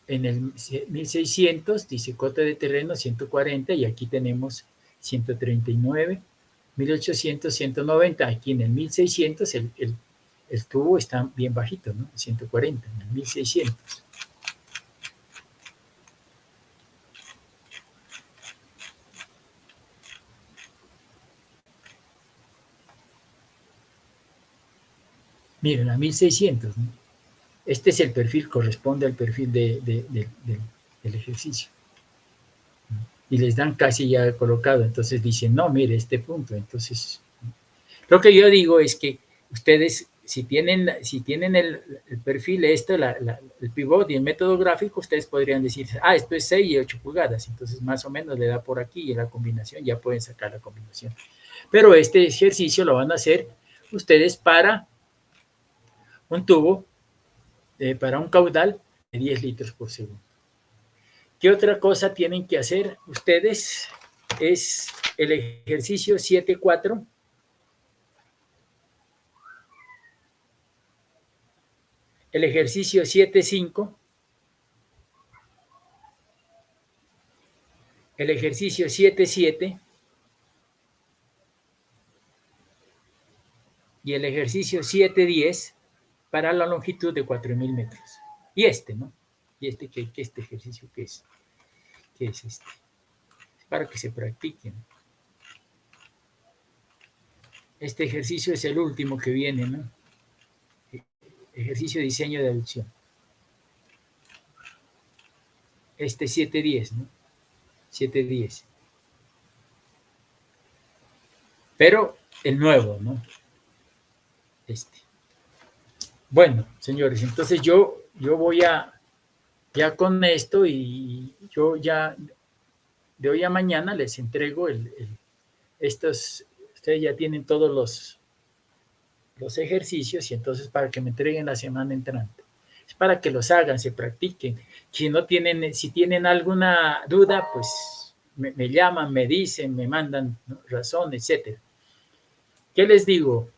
en el 1600 dice cota de terreno 140 y aquí tenemos 139, 1800, 190. Aquí en el 1600 el tubo está bien bajito, ¿no? 140, en el 1600. Miren, a 1600, ¿no? Este es el perfil, corresponde al perfil del ejercicio. Y les dan casi ya colocado, entonces dicen, no, mire, este punto. Entonces, lo que yo digo es que ustedes, si tienen el perfil, el pivot y el método gráfico, ustedes podrían decir, esto es 6 y 8 pulgadas, entonces más o menos le da por aquí y la combinación, ya pueden sacar la combinación. Pero este ejercicio lo van a hacer ustedes para un tubo, para un caudal de 10 litros por segundo. ¿Qué otra cosa tienen que hacer ustedes? Es el ejercicio 7.4. El ejercicio 7.5. El ejercicio 7.7. Y el ejercicio 7.10 para la longitud de 4.000 metros. Y este, ¿no? Y este ejercicio, ¿qué es? ¿Qué es este? Para que se practiquen. Este ejercicio es el último que viene, ¿no? Ejercicio de diseño de aducción. Este 7.10, ¿no? 7.10. Pero el nuevo, ¿no? Este. Bueno, señores, entonces yo voy a, ya con esto, y yo ya de hoy a mañana les entrego estos, ustedes ya tienen todos los ejercicios, y entonces para que me entreguen la semana entrante. Es para que los hagan, se practiquen. Si tienen alguna duda, pues me llaman, me dicen, me mandan, ¿no?, razón, etcétera. ¿Qué les digo?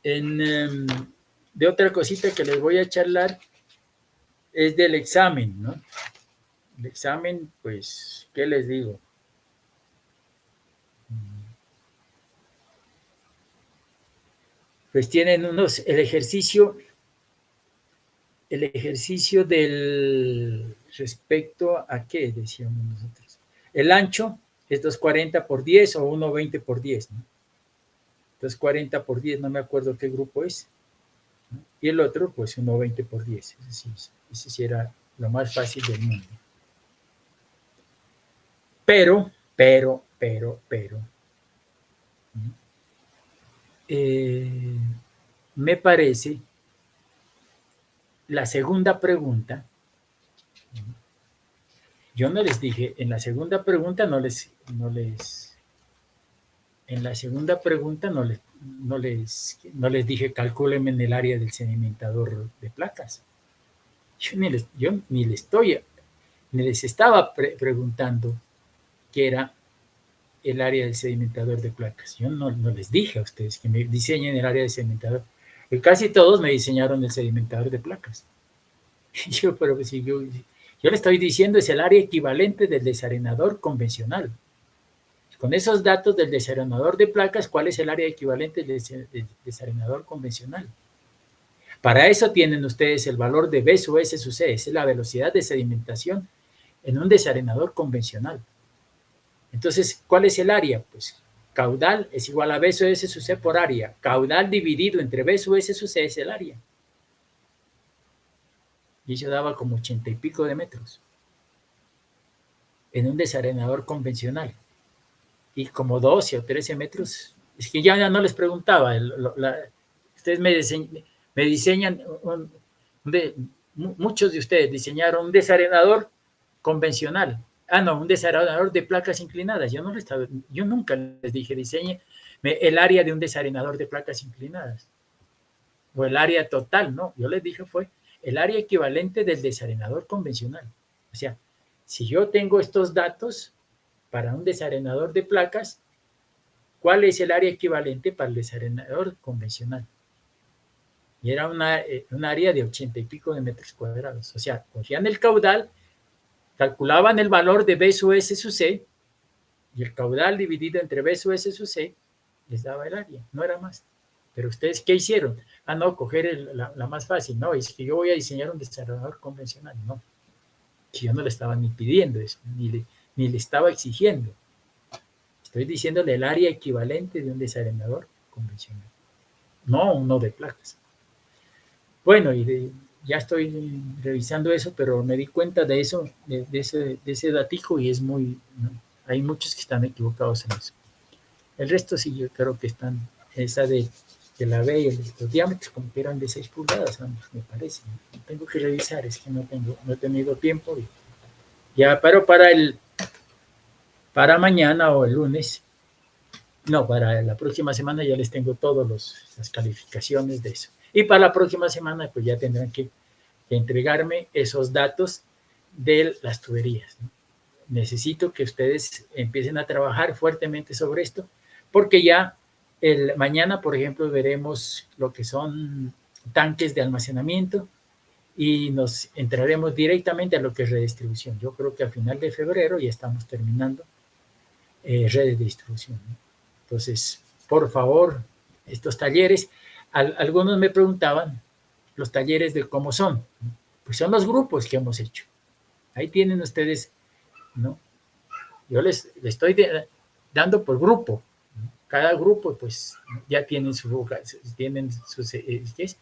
De otra cosita que les voy a charlar es del examen, ¿no? El examen, pues, ¿qué les digo? Pues tienen el ejercicio del respecto a qué decíamos nosotros. El ancho es 240 por 10 o 120 por 10, ¿no? 240 por 10, no me acuerdo qué grupo es, ¿no? Y el otro, pues 120 por 10. Ese sí era lo más fácil del mundo. Pero, me parece la segunda pregunta. Yo no les dije, en la segunda pregunta no les dije calcúlenme en el área del sedimentador de placas. Yo ni les estaba preguntando qué era el área del sedimentador de placas. Yo no les dije a ustedes que me diseñen el área del sedimentador. Y casi todos me diseñaron el sedimentador de placas. Pero si yo le estoy diciendo es el área equivalente del desarenador convencional. Con esos datos del desarenador de placas, ¿cuál es el área equivalente del desarenador convencional? Para eso tienen ustedes el valor de B sub S sub C, es la velocidad de sedimentación en un desarenador convencional. Entonces, ¿cuál es el área? Pues caudal es igual a B sub S sub C por área. Caudal dividido entre B sub S sub C es el área. Y eso daba como 80 y pico de metros en un desarenador convencional. Y como 12 o 13 metros, es que ya no les preguntaba, ustedes me diseñan, muchos de ustedes diseñaron un desarenador convencional, un desarenador de placas inclinadas. Yo nunca les dije diseñe el área de un desarenador de placas inclinadas, o el área total, no, yo les dije fue el área equivalente del desarenador convencional. O sea, si yo tengo estos datos para un desarenador de placas, ¿cuál es el área equivalente para el desarenador convencional? Y era un área de 80 y pico de metros cuadrados. O sea, cogían el caudal, calculaban el valor de B sub S sub C, y el caudal dividido entre B sub S sub C les daba el área, no era más. Pero ustedes, ¿qué hicieron? Coger la más fácil. No, es que yo voy a diseñar un desarenador convencional. No, que yo no le estaba ni pidiendo eso, ni le estaba exigiendo. Estoy diciéndole el área equivalente de un desarenador convencional, no uno de placas. Bueno, ya estoy revisando eso, pero me di cuenta de eso, de ese datico, y es muy, ¿no? Hay muchos que están equivocados en eso. El resto sí, yo creo que están, esa de la B y los diámetros como que eran de 6 pulgadas, me parece. Tengo que revisar, es que no he tenido tiempo. Ya, pero para mañana o el lunes, no, para la próxima semana ya les tengo todas las calificaciones de eso. Y para la próxima semana, pues ya tendrán que entregarme esos datos de las tuberías, ¿no? Necesito que ustedes empiecen a trabajar fuertemente sobre esto, porque ya mañana, por ejemplo, veremos lo que son tanques de almacenamiento y nos entraremos directamente a lo que es redistribución. Yo creo que a final de febrero ya estamos terminando redes de distribución, ¿no? Entonces, por favor, estos talleres, algunos me preguntaban los talleres de cómo son. Pues son los grupos que hemos hecho. Ahí tienen ustedes, ¿no? Yo les estoy dando por grupo. Cada grupo, pues, ya tienen su ¿qué es?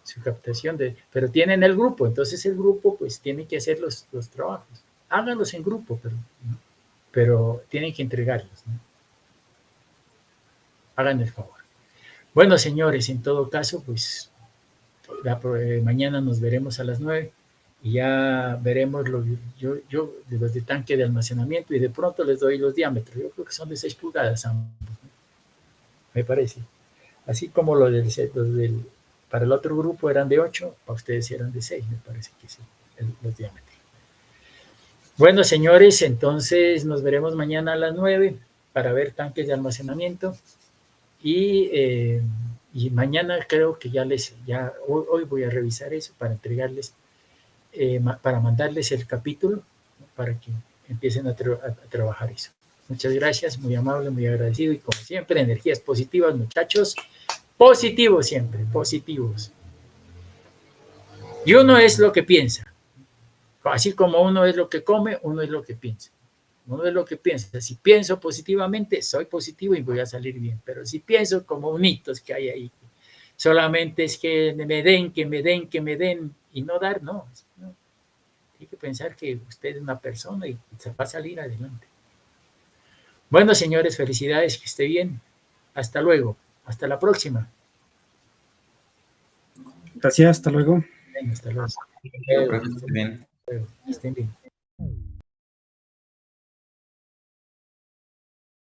Su captación, pero tienen el grupo. Entonces, el grupo, pues, tiene que hacer los trabajos. Háganlos en grupo, pero tienen que entregarlos, ¿no? Hagan el favor. Bueno, señores, en todo caso, pues, mañana nos veremos a las 9 y ya veremos yo de los de tanque de almacenamiento, y de pronto les doy los diámetros. Yo creo que son de 6 pulgadas ambos, ¿no? Me parece. Así como los para el otro grupo eran de 8, para ustedes eran de 6, me parece que sí, los diámetros. Bueno, señores, entonces nos veremos mañana a las 9 para ver tanques de almacenamiento, y mañana creo que hoy voy a revisar eso para entregarles, para mandarles el capítulo, ¿no? Para que empiecen a trabajar eso. Muchas gracias, muy amable, muy agradecido, y como siempre, energías positivas, muchachos, positivos siempre, positivos. Y uno es lo que piensa, así como uno es lo que come, uno es lo que piensa. Uno es lo que piensa. Si pienso positivamente, soy positivo y voy a salir bien. Pero si pienso como mitos que hay ahí, solamente es que me den, que me den, que me den, y no dar, no. Hay que pensar que usted es una persona y se va a salir adelante. Bueno, señores, felicidades, que esté bien. Hasta luego. Hasta la próxima. Gracias, hasta luego. Bien, hasta luego. Bien. Estén bien.